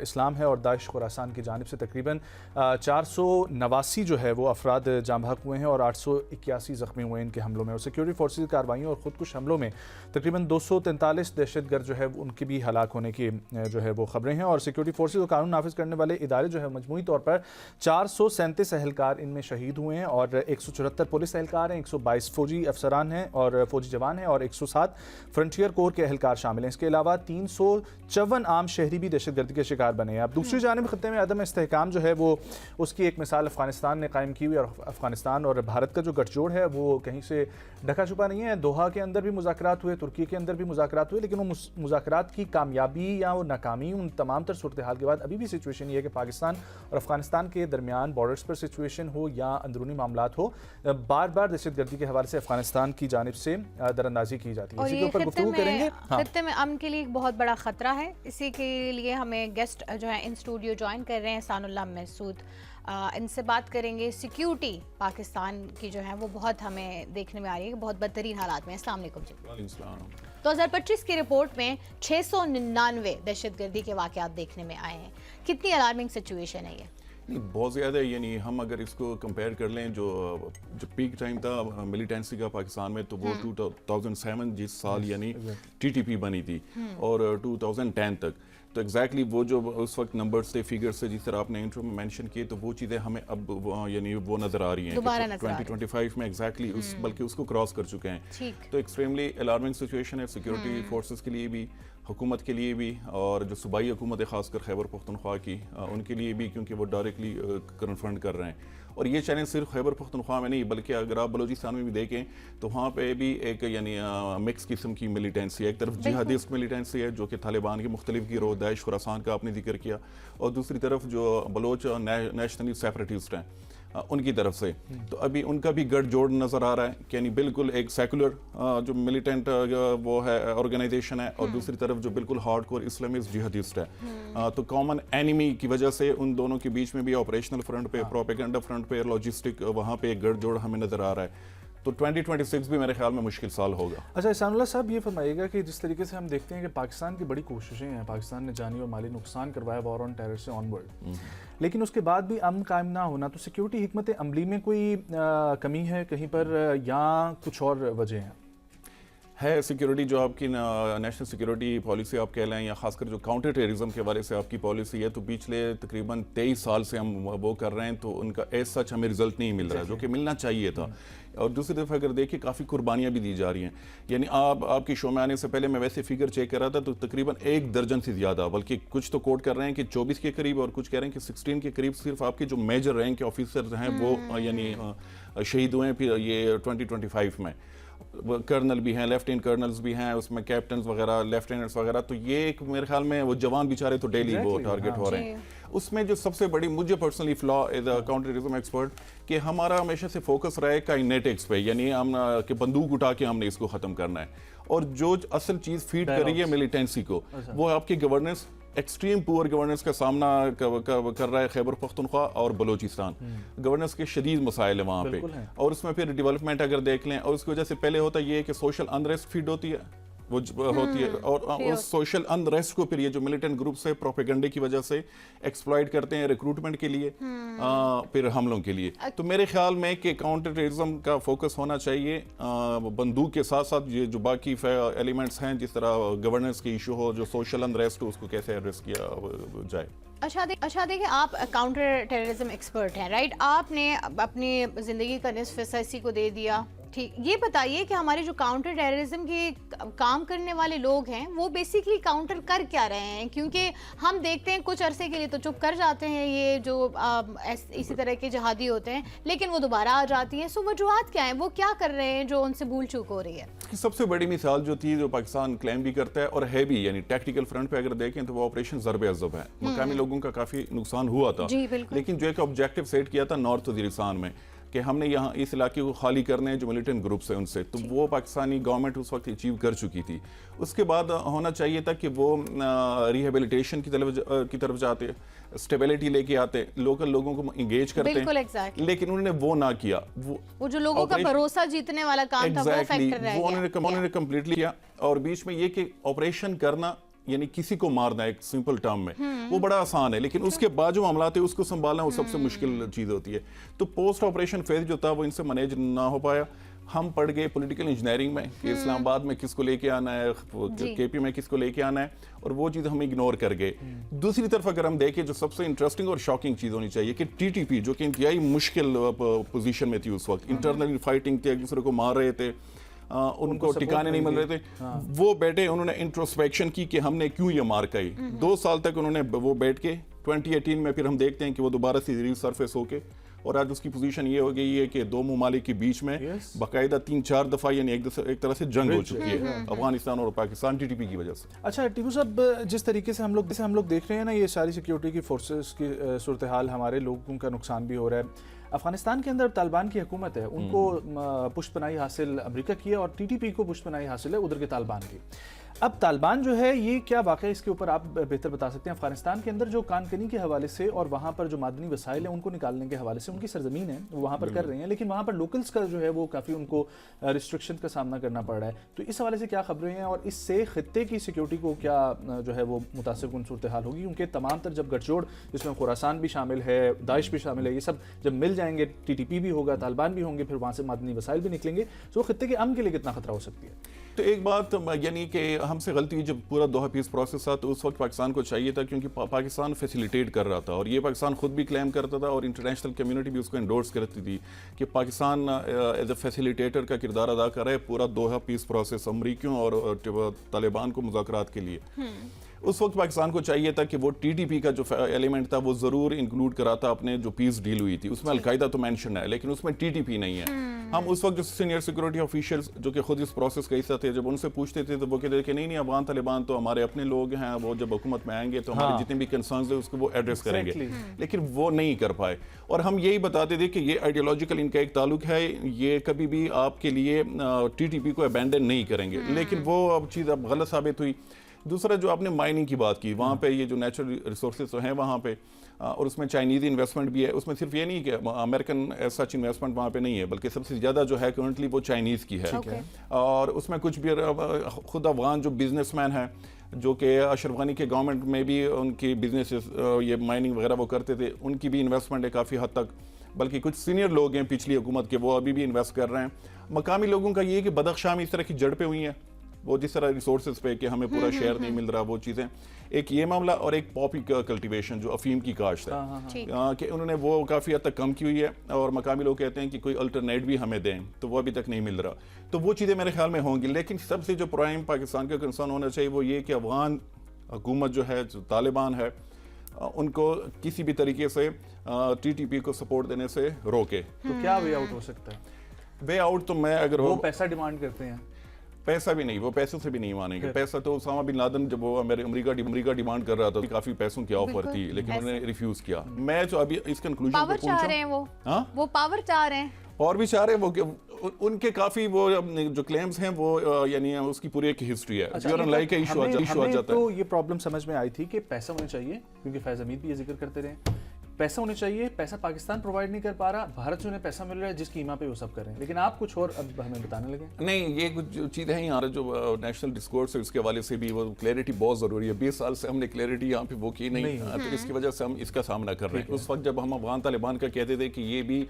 इस्लाम है और दाइश खुरासान की जानिब से तकरीबन 489 जो है वो अफराद जाँ बहक हुए हैं और 881 ज़ख्मी हुए हैं इनके हमलों में। और सिक्योरिटी फोर्सेज की कार्रवाइयों और खुदकुश हमलों में तकरीबन 243 दहशतगर्द जो है उनके भी हलाक होने की जो है वो खबरें हैं। और सिक्योरिटी फोर्सेज और कानून नाफिज करने वाले इदारे जो है मजमूई तौर पर 437 एहलकार इनमें शहीद हुए हैं और 174 पुलिस एहलकार हैं, 122 फौजी अफसरान हैं और फौजी जवान हैं और 107 फ्रंटियर कोर के एहलकार शामिल हैं। इसके अलावा 354 आम शहरी भी दहशतगर्दी के शिकार बने हैं। अब दूसरी जानिब खत्ते में अदम इस्तेहकाम जो है वो उसकी एक मिसाल अफगानिस्तान ने कायम की हुई और अफगानिस्तान और भारत का जो गठजोड़ है वो कहीं से ढका छुपा नहीं है। दोहा के अंदर भी मुज़ाकरात हुए, तुर्की के अंदर भी मुज़ाकरात हुए, लेकिन वो मुज़ाकरात की कामयाबी या वो नाकामी उन तमाम तर सूरत हाल के बाद अभी भी सिचुएशन ये है कि पाकिस्तान और अफगानिस्तान के दरमियान बॉर्डर्स पर सिचुएशन हो या अंदरूनी मामलात हो, बार बार दहशतगर्दी के हवाले से अफगानिस्तान की जानिब से दरअंदाजी की जाती है। इसी के ऊपर गुफ्तगू करेंगे। खित्ते में अमन के लिए एक बहुत बड़ा खतरा है, इसी के लिए हमें गेस्ट जो है इन स्टूडियो ज्वाइन कर रहे हैं सानुल्लाह महसूद। इनसे बात करेंगे। सिक्योरिटी पाकिस्तान की जो है वो बहुत हमें देखने में आ रही है, बहुत बदतरीन हालात में। अस्सलाम वालेकुम जी। 2025 की रिपोर्ट में 699 दहशतगर्दी के वाकयात देखने में आए हैं। कितनी अलार्मिंग सिचुएशन है ये? नहीं, बहुत ज़्यादा है। यानी हम अगर इसको कंपेयर कर लें जो पीक टाइम था मिलिटेंसी का पाकिस्तान में, तो वो 2007 जिस साल यानी टीटीपी बनी थी और 2010 तक, तो एग्जैक्टली वो जो उस वक्त नंबर्स थे, फिगर्स थे, जिस तरह आपने इंट्रो में मेंशन किए, तो वो चीज़ें हमें अब यानी वो नज़र आ रही हैं। दोबारा नज़र आ रही हैं। 2025 में एग्जैक्टली उस बल्कि उसको क्रॉस कर चुके हैं। ठीक। तो एक्सट्रीमली अलार्मिंग सिचुएशन है सिक्योरिटी फोर्सेस के लिए भी, हुकूमत के लिए भी, और जो सूबाई हुकूमत है ख़ासकर खैबर पख्तूनख्वा की, उनके लिए भी, क्योंकि वो डायरेक्टली कन्फ्रंट कर रहे हैं। और ये चैलेंज सिर्फ खैबर पख्तूनख्वा में नहीं, बल्कि अगर आप बलूचिस्तान में भी देखें तो वहाँ पे भी एक यानी मिक्स किस्म की मिलिटेंसी है। एक तरफ जिहादिस्ट मिलिटेंसी है जो कि तालिबान के मुख्तलिफ गिरोह, दाइश, खुरासान का आपने जिक्र किया, और दूसरी तरफ जो बलोच नेशनली सेपरेटिस्ट हैं उनकी तरफ से। तो अभी उनका भी गठजोड़ नज़र आ रहा है कि यानी बिल्कुल एक सेकुलर जो मिलिटेंट वो है ऑर्गेनाइजेशन है, और दूसरी तरफ जो बिल्कुल हार्डकोर इस्लामिस्ट जिहादिस्ट है। तो कॉमन एनिमी की वजह से उन दोनों के बीच में भी ऑपरेशनल फ्रंट पे, प्रोपेगेंडा फ्रंट पे, लॉजिस्टिक वहाँ पे एक गठजोड़ हमें नज़र आ रहा है। तो 2026 भी मेरे ख्याल में मुश्किल साल होगा। अच्छा इहसानुल्लाह साहब, ये फरमाइएगा कि जिस तरीके से हम देखते हैं कि पाकिस्तान की बड़ी कोशिशें हैं, पाकिस्तान ने जानी और माली नुकसान करवाया वॉर ऑन टेरर से ऑनवर्ड, लेकिन उसके बाद भी अमन कायम ना होना, तो सिक्योरिटी हिकमत अमली में कोई कमी है कहीं पर, या कुछ और वजह हैं? है सिक्योरिटी जो आपकी नेशनल सिक्योरिटी पॉलिसी आप कह लें, या खासकर जो काउंटर टेररिज्म के हवाले से आपकी पॉलिसी है, तो पिछले तकरीबन 23 साल से हम वो कर रहे हैं, तो उनका एज सच हमें रिजल्ट नहीं मिल रहा है जो कि मिलना चाहिए था। और दूसरी तरफ अगर देखिए काफ़ी कुर्बानियाँ भी दी जा रही हैं। यानी आपकी शो में आने से पहले मैं वैसे फिगर चेक कर रहा था, तो तकरीबन 1 दर्जन से ज़्यादा, बल्कि कुछ तो कोट कर रहे हैं कि 24 के करीब, और कुछ कह रहे हैं कि 16 के करीब सिर्फ आपके जो मेजर रैंक के ऑफिसर्स हैं वो यानी शहीद हुए हैं फिर ये 2025 में। कर्नल भी हैं, लेफ्टिनेंट कर्नल्स भी हैं, उसमें कैप्टन वगैरह, लेफ्टिनेंट्स वगैरह, तो ये एक मेरे ख्याल में वो जवान बेचारे तो डेली वो टारगेट हो रहे हैं। उसमें जो सबसे बड़ी मुझे personally flaw as a counter terrorism expert कि हमारा हमेशा से फोकस रहा है काइनेटिक्स पे, यानी हम कि बंदूक उठा के हमने इसको ख़त्म करना है, और जो असल चीज़ फीड कर रही है मिलिटेंसी को, वो आपकी गवर्नेंस, एक्सट्रीम पुअर गवर्नेंस का सामना कर रहा है खैबर पख्तूनख्वा और बलूचिस्तान। गवर्नेंस के शदीद मसाइल है वहाँ पे, और उसमें फिर डेवलपमेंट अगर देख लें, और उसकी वजह से पहले होता ये है कि सोशल अनरेस्ट फीड होती है, वो होती है, और उस सोशल अनरेस्ट को फिर ये जो मिलिटेंट ग्रुप से प्रोपेगेंडे की वजह से एक्सप्लॉइट करते हैं रिक्रूटमेंट के लिए, फिर हमलों के लिए। तो मेरे ख्याल में कि काउंटर टेररिज्म का फोकस होना चाहिए बंदूक के साथ साथ ये जो बाकी एलिमेंट्स हैं, जिस तरह गवर्नेंस की इशू हो, जो सोशल अनरेस्ट हो, उसको कैसे एड्रेस किया जाए। अच्छा देखिए, आप काउंटर टेररिज्म एक्सपर्ट हैं, राइट? आपने अपनी ज़िंदगी का निस्फ हिस्सा इसी को दे दिया, ठीक। ये बताइए कि हमारे जो काउंटर टेररिज्म के काम करने वाले लोग हैं वो बेसिकली काउंटर कर क्या रहे हैं? क्योंकि हम देखते हैं कुछ अरसे के लिए तो चुप कर जाते हैं ये जो इसी तरह के जहादी होते हैं, लेकिन वो दोबारा आ जाती हैं। सो वजूहात क्या हैं, वो क्या कर रहे हैं जो उनसे भूल चूक हो रही है? सबसे बड़ी मिसाल जो थी, जो पाकिस्तान क्लेम भी करता है और है भी, यानी टैक्टिकल फ्रंट पे अगर देखें तो वो ऑपरेशन ज़रब अज़ब है। मकामी लोगों का काफ़ी नुकसान हुआ था, लेकिन जो एक ऑब्जेक्टिव सेट किया था नॉर्थ वज़ीरिस्तान में कि हमने यहाँ इस इलाके को खाली करने हैं जो मिलिटेंट ग्रुप्स हैं उनसे, तो वो पाकिस्तानी गवर्नमेंट उस वक्त अचीव कर चुकी थी। उसके बाद होना चाहिए था कि वो रिहेबिलिटेशन की तरफ जाते, स्टेबिलिटी लेके आते, लोकल लोगों को इंगेज करते, लेकिन उन्होंने वो ना किया। वो जो लोगों का भरोसा जीतने वाला काम था वो फैक्टर रह गया। उन्होंने कंप्लीटली किया, और बीच में ये कि ऑपरेशन करना यानी किसी को मारना एक सिंपल टर्म में वो बड़ा आसान है, लेकिन उसके बाद जो मामला थे उसको संभालना वो सबसे मुश्किल चीज़ होती है। तो पोस्ट ऑपरेशन फेज जो था वो इनसे मैनेज ना हो पाया। हम पढ़ गए पॉलिटिकल इंजीनियरिंग में कि इस्लामाबाद में किसको लेके आना है, केपी में किसको लेके आना है, और वो चीज़ हम इग्नोर कर गए। दूसरी तरफ अगर हम देखें, जो सबसे इंटरेस्टिंग और शॉकिंग चीज़ होनी चाहिए कि टीटीपी जो कि इंतहाई मुश्किल पोजीशन में थी उस वक्त, इंटरनल फाइटिंग थी, एक दूसरे को मार रहे थे, उनको ठिकाने नहीं मिल रहे थे, वो बैठे उन्होंने इंट्रोस्पेक्शन की कि हमने क्यों ये मार खाई। 2 साल तक उन्होंने वो बैठ के 2018 में फिर हम देखते हैं कि वो दोबारा से रीसर्फेस होके, और आज उसकी पोजीशन ये हो गई है कि 2 ममालिक के बीच में बाकायदा 3-4 दफ़ा यानी एक तरह से जंग हो चुकी है अफगानिस्तान और पाकिस्तान टीटीपी की वजह से। अच्छा टीपू साहब, जिस तरीके से हम लोग देख रहे हैं ना, ये सारी सिक्योरिटी की फोर्सेस की सूरत हाल, हमारे लोगों का नुकसान भी हो रहा है। अफगानिस्तान के अंदर तालिबान की हुकूमत है, उनको पुष्टपनाही हासिल अमेरिका की है, और टीटीपी को पुष्टपनाही हासिल है उधर के तालिबान की। अब तालिबान जो है ये क्या वाकई, इसके ऊपर आप बेहतर बता सकते हैं। अफगानिस्तान के अंदर जो कानकनी के हवाले से और वहाँ पर जो मादनी वसाइल हैं उनको निकालने के हवाले से उनकी सरजमीन है, वो वहाँ पर कर रहे हैं, लेकिन वहाँ पर लोकल्स का जो है वो काफ़ी उनको रिस्ट्रिक्शन का सामना करना पड़ रहा है। तो इस हवाले से क्या खबरें हैं और इससे खित्ते की सिक्योरिटी को क्या जो है वो मुतासिर कुन सूरत हाल होगी? क्योंकि तमाम तर जब गठजोड़, जिसमें खुरासान भी शामिल है, दाइश भी शामिल है, ये सब जब मिल जाएंगे, TTP भी होगा, तालिबान भी होंगे, फिर वहाँ से मादनी वसाइल भी निकलेंगे, तो खित्ते के अमन के लिए कितना खतरा हो सकती है? तो एक बात यानी कि हमसे गलती हुई जब पूरा दोहा पीस प्रोसेस था, तो उस वक्त पाकिस्तान को चाहिए था, क्योंकि पाकिस्तान फैसिलिटेट कर रहा था और ये पाकिस्तान खुद भी क्लेम करता था और इंटरनेशनल कम्युनिटी भी उसको एंडोर्स करती थी कि पाकिस्तान एज ए फैसिलिटेटर का किरदार अदा कर रहा है पूरा दोहा पीस प्रोसेस अमरीकियों और तालिबान को मुज़ाकरात के लिए। उस वक्त पाकिस्तान को चाहिए था कि वो TTP का जो एलिमेंट था वो ज़रूर इंक्लूड कराता अपने जो पीस डील हुई थी, उसमें अलकायदा तो मेंशन है लेकिन उसमें TTP नहीं है। हम उस वक्त जो सीनियर सिक्योरिटी ऑफिशियल्स जो कि खुद इस प्रोसेस का हिस्सा थे, जब उनसे पूछते थे तो वो कहते थे कि नहीं अफगान तालिबान तो हमारे अपने लोग हैं, वो जब हुकूमत में आएंगे तो हमारे जितने भी कंसर्न्स है उसको वो एड्रेस करेंगे, लेकिन वो नहीं कर पाए। और हम यही बताते थे कि ये आइडियोलॉजिकल इनका एक ताल्लुक है, ये कभी भी आपके लिए TTP को अबैंडन नहीं करेंगे, लेकिन वो अब चीज़ अब गलत साबित हुई। दूसरा जो आपने माइनिंग की बात की, वहाँ पे ये जो नेचुरल रिसोर्सेज तो हैं वहाँ पे और उसमें चाइनीज़ इन्वेस्टमेंट भी है, उसमें सिर्फ ये नहीं कि अमेरिकन सच इन्वेस्टमेंट वहाँ पे नहीं है, बल्कि सबसे ज़्यादा जो है करंटली वो चाइनीज़ की है। और उसमें कुछ भी खुद अफगान जो बिजनेसमैन है जो कि अशरफ गनी के गवर्नमेंट में भी उनकी बिजनेसेस ये माइनिंग वगैरह वो करते थे, उनकी भी इन्वेस्टमेंट है काफ़ी हद तक, बल्कि कुछ सीनियर लोग हैं पिछली हुकूमत के वो अभी भी इन्वेस्ट कर रहे हैं। मकामी लोगों का ये है कि बदख्शां में इस तरह की जड़ पे हुई हैं, वो जिस तरह रिसोर्सेज पे कि हमें पूरा शेयर नहीं मिल रहा, वो चीज़ें, एक ये मामला और एक पॉपी कल्टीवेशन जो अफीम की काश्त है कि उन्होंने वो काफ़ी हद तक कम की हुई है और मकामी लोग कहते हैं कि कोई अल्टरनेट भी हमें दें, तो वो अभी तक नहीं मिल रहा। तो वो चीज़ें मेरे ख्याल में होंगी, लेकिन सबसे जो प्राइम पाकिस्तान का कंसर्न होना चाहिए वो ये कि अफगान हुकूमत जो है, जो तालिबान है, उनको किसी भी तरीके से TTP को सपोर्ट देने से रोके। तो क्या वे आउट हो सकता है? वे आउट तो मैं अगर वो पैसा डिमांड करते हैं, पैसा भी नहीं, वो पैसों से भी नहीं मानेंगे। पैसा तो उसामा बिन लादेन जब वो अमेरिका डिमांड कर रहा था, काफी पैसों की ऑफर थी, लेकिन उन्होंने रिफ्यूज किया। मैं जो अभी इस कंक्लूजन पावर चाह रहे हैं वो पावर चाह रहे हैं और भी चाह रहे हैं वो, उनके काफी वो जो क्लेम्स हैं वो यानी उसकी पूरी एक हिस्ट्री है। लाइक इशू आ जाता है। तो ये प्रॉब्लम समझ में आई थी कि पैसा होना चाहिए, क्योंकि फैज हमीद भी ये जिक्र करते रहे, पैसा होना चाहिए, पैसा पाकिस्तान प्रोवाइड नहीं कर पा रहा, भारत से उन्हें पैसा मिल रहा है जिसकी कीमत पे वो सब कर रहे हैं, लेकिन आप कुछ और अब हमें बताने लगे। नहीं, ये कुछ चीज़ें हैं यहाँ जो नेशनल डिस्कोर्स है उसके हवाले से भी वो क्लैरिटी बहुत ज़रूरी है। 20 साल से हमने क्लैरिटी यहाँ पे वो की नहीं, तो इसकी वजह से हम इसका सामना कर रहे हैं। उस वक्त जब हम अफगान तालिबान का कहते थे कि ये भी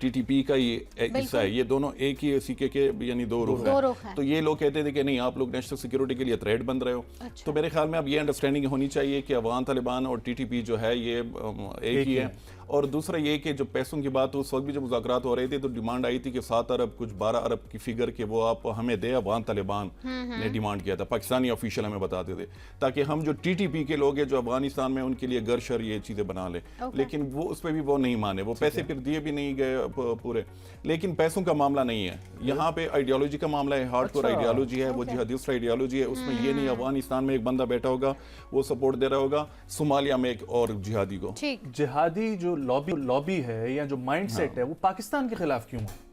TTP का ये हिस्सा है, ये दोनों एक ही सिक्के के यानी दो रुख है, तो ये लोग कहते थे कि नहीं आप लोग नेशनल सिक्योरिटी के लिए थ्रेट बन रहे हो। तो मेरे ख्याल में अब ये अंडरस्टैंडिंग होनी चाहिए कि अफगान तालिबान और TTP जो है ये एक ही है। और दूसरा ये कि जो पैसों की बात उस वक्त भी जब मुज़ाकरात हो रहे थे तो डिमांड आई थी कि 7 अरब कुछ 12 अरब की फिगर के वो आप हमें दे, अफगान तालिबान ने डिमांड किया था, पाकिस्तानी ऑफिशियल हमें बताते थे, ताकि हम जो TTP के लोग हैं जो अफगानिस्तान में उनके लिए घर शर ये चीज़ें बना लें। लेकिन वो उस पर भी वो नहीं माने, वो पैसे फिर दिए भी नहीं गए पूरे। लेकिन पैसों का मामला नहीं है यहाँ पे, आइडियोलॉजी का मामला है, हार्डकोर आइडियोलॉजी है, वो जिहादिस्ट आइडियोलॉजी है। उसमें ये नहीं अफगानिस्तान में एक बंदा बैठा होगा वो सपोर्ट दे रहा होगा सोमालिया में एक और जिहादी को। जिहादी जो लॉबी है या जो माइंडसेट है वो पाकिस्तान के खिलाफ क्यों है?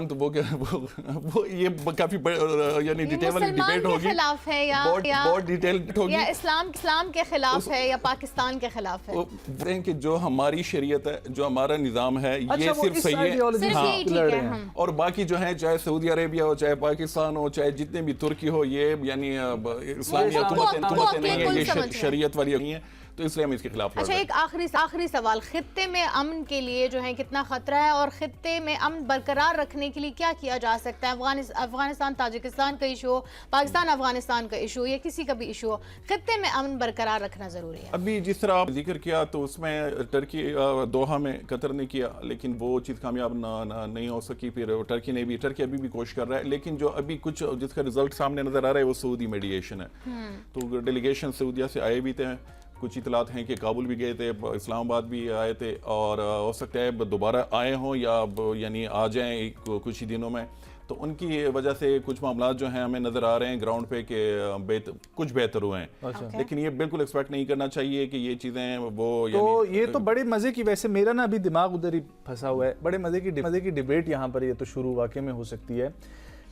तो वो ये काफी यानी डिटेल वाली डिबेट होगी, खिलाफ है या बहुत डिटेल होगी, या इस्लाम के खिलाफ है या पाकिस्तान के खिलाफ है। कि जो हमारी शरीयत है, जो हमारा निज़ाम है, ये सिर्फ सही है। और बाकी जो है चाहे सऊदी अरेबिया हो, चाहे पाकिस्तान हो, चाहे जितने भी तुर्की हो, ये यानी इस्लामी हुकूमत नहीं है, ये शरीयत वाली नहीं है, तो इसलिए हम इसके खिलाफ लड़ रहे हैं। एक आखिरी सवाल, खित्ते में अमन के लिए जो है कितना खतरा है और खित्ते में अमन बरकरार रखने के लिए क्या किया जा सकता है? अफगानिस्तान ताजिकिस्तान का इशू हो, पाकिस्तान अफगानिस्तान का इशू या किसी का भी इशू हो, खित्ते में अमन बरकरार रखना जरूरी है। अभी जिस तरह आप जिक्र किया तो उसमें टर्की दोहा में कतर ने किया, लेकिन वो चीज़ कामयाब नहीं हो सकी। फिर टर्की अभी भी कोशिश कर रहा है, लेकिन जो अभी कुछ जिसका रिजल्ट सामने नजर आ रहा है वो सऊदी मीडिएशन है। तो डेलीगेशन सऊदिया से आए भी थे, कुछ इतलात हैं कि काबुल भी गए थे, इस्लामाबाद भी आए थे, और हो सकता है दोबारा आए हों या यानी आ जाएं कुछ ही दिनों में। तो उनकी वजह से कुछ मामला जो हैं हमें नज़र आ रहे हैं ग्राउंड पे कि कुछ बेहतर हुए हैं। लेकिन ये बिल्कुल एक्सपेक्ट नहीं करना चाहिए कि ये चीज़ें वो तो ये तो बड़े मज़े की, वैसे मेरा ना अभी दिमाग उधर ही फंसा हुआ है, बड़े मज़े की डिबेट यहाँ पर ये तो शुरू वाकई में हो सकती है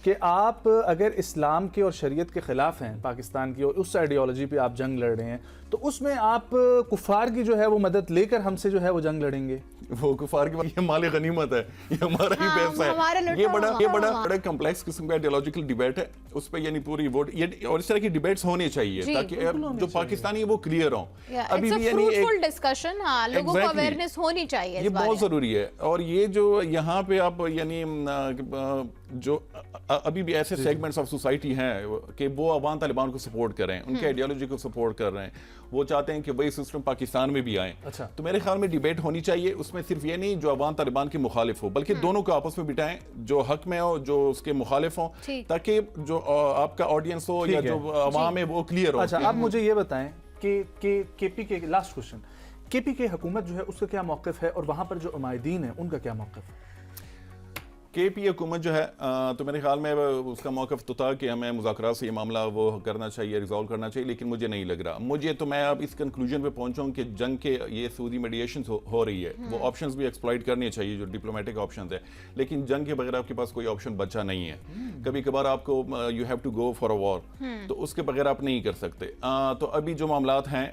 कि आप अगर इस्लाम के और शरीयत के ख़िलाफ़ हैं पाकिस्तान की और उस आइडियोलॉजी पे आप जंग लड़ रहे हैं, तो उसमें आप कुफ़ार की जो है वो मदद लेकर हमसे जो है वो जंग लड़ेंगे? वो कुफार की ये माल गनीमत है, ये हमारा ही पैसा हमारा है। लुटा ये हुआ। बड़ा कम्प्लेक्स किस्म का आइडियोलॉजिकल डिबेट है, उस पर यानी पूरी वोट ये और इस तरह की डिबेट्स होनी चाहिए जी, ताकि जो पाकिस्तानी है वो क्लियर हो। अभी भी फ्रूटफुल डिस्कशन, हाँ, लोगों को अवेयरनेस होनी चाहिए, ये बहुत जरूरी है। और ये जो यहाँ पे आप यानी जो अभी भी ऐसे सेगमेंट्स ऑफ सोसाइटी हैं कि वो अफगान तालिबान को सपोर्ट कर रहे हैं, उनके आइडियोलॉजी को सपोर्ट कर रहे हैं, वो चाहते हैं कि वही सिस्टम पाकिस्तान में भी आए। अच्छा। तो मेरे ख्याल में डिबेट होनी चाहिए, उसमें सिर्फ ये नहीं जो अफगान तालिबान के मुखालिफ हो, बल्कि दोनों को आपस में बिठाएं, जो हक में हो, जो उसके मुखालिफ हो, ताकि जो आपका ऑडियंस हो या जो अवाम है वो क्लियर हो। अच्छा, अब मुझे ये बताएं कि केपी के लास्ट क्वेश्चन, केपी के हुकूमत जो है उसका क्या मौक़िफ़ है और वहाँ पर जो उमायदीन है उनका क्या मौक़िफ़ है? केपी हुकूमत जो है तो मेरे ख्याल में उसका मौक़िफ़ तो था कि हमें मुज़ाकरात से ये मामला वो करना चाहिए, रिजॉल्व करना चाहिए, लेकिन मुझे नहीं लग रहा। मुझे तो मैं अब इस कंक्लूजन पे पहुंचा हूं कि जंग के ये सऊदी मीडिएशन हो रही है, वो ऑप्शंस भी एक्सप्लॉइट करने चाहिए जो डिप्लोमेटिक ऑप्शंस है, लेकिन जंग के बगैर आपके पास कोई ऑप्शन बचा नहीं है। कभी कभार आपको you have to go for a war, तो उसके बगैर आप नहीं कर सकते। तो अभी जो मामलात हैं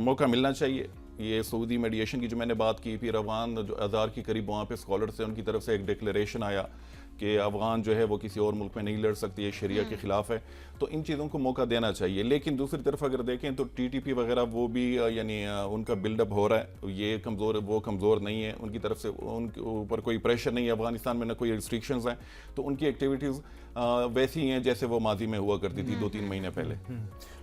मौका मिलना चाहिए। ये सऊदी मीडिएशन की जो मैंने बात की, फिर अफगान जो अज़ार के करीब वहाँ पे स्कॉलर्स हैं, उनकी तरफ से एक डिक्लेरेशन आया कि अफगान जो है वो किसी और मुल्क में नहीं लड़ सकती, ये शरिया के खिलाफ है। तो इन चीज़ों को मौका देना चाहिए। लेकिन दूसरी तरफ अगर देखें तो टीटीपी वगैरह वो भी यानी उनका बिल्डअप हो रहा है, ये कमज़ोर वो कमज़ोर नहीं है, उनकी तरफ से उनके ऊपर कोई प्रेशर नहीं है अफगानिस्तान में, ना कोई रिस्ट्रिक्शंस हैं, तो उनकी एक्टिविटीज़ वैसी ही हैं जैसे वो माजी में हुआ करती थी 2-3 महीने पहले।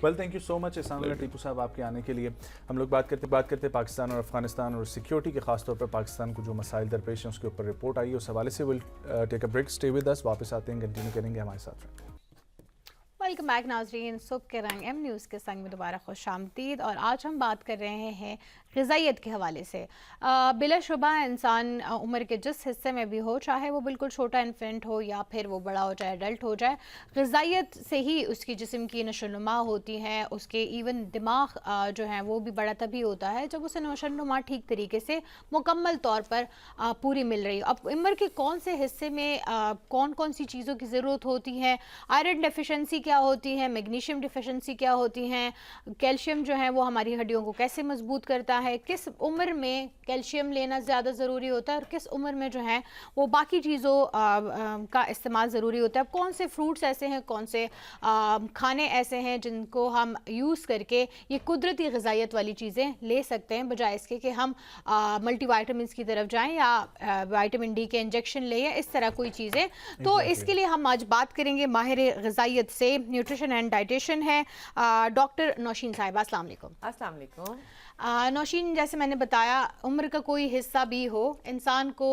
Well, thank you so much Ehsanullah Tipu साहब आपके आने के लिए। हम लोग बात करते पाकिस्तान और अफगानिस्तान और सिक्योरिटी के खासतौर पर पाकिस्तान को जो मसाइल दरपेश हैं उसके ऊपर रिपोर्ट आई है, उस हवाले से will take a break, stay with us, वापस आते हैं, कंटिन्यू करेंगे हमारे साथ। वेलकम बैक नाजरीन, सुबह के रंग एम न्यूज़ के संग में दोबारा खुशामदीद। और आज हम बात कर रहे हैं ग़िज़ाइयत के हवाले से। बिलाशुबा इंसान उम्र के जिस हिस्से में भी हो, चाहे वो बिल्कुल छोटा इन्फेंट हो या फिर वो बड़ा हो जाए, एडल्ट हो जाए, ग़िज़ाइयत से ही उसकी जिस्म की नशोनुमा होती है। उसके इवन दिमाग जो है वो भी बड़ा तभी होता है जब उसे नशोनुमा ठीक तरीके से मुकम्मल तौर पर पूरी मिल रही हो। अब उम्र के कौन से हिस्से में कौन कौन सी चीज़ों की ज़रूरत होती है, आयरन डेफिशिएंसी क्या होती है, मैग्नीशियम डिफिशिएंसी क्या होती है, कैल्शियम जो है वो हमारी हड्डियों को कैसे मजबूत करता है, किस उम्र में कैल्शियम लेना ज़्यादा ज़रूरी होता है और किस उम्र में जो है वो बाकी चीज़ों का इस्तेमाल ज़रूरी होता है। कौन से फ्रूट्स ऐसे हैं, कौन से खाने ऐसे हैं जिनको हम यूज़ करके ये कुदरती ग़िज़ाइयत वाली चीज़ें ले सकते हैं, बजाय इसके कि हम मल्टीवाइटामिन्स की तरफ जाएं या विटामिन डी के इंजेक्शन ले या इस तरह कोई चीज़ें। तो इसके लिए हम आज बात करेंगे माहिर ग़िज़ाइयत से, न्यूट्रिशन एंड डाइटिशियन है डॉक्टर नौशीन साहिबा। अस्सलाम वालेकुम। अस्सलाम वालेकुम। नौशीन, जैसे मैंने बताया, उम्र का कोई हिस्सा भी हो, इंसान को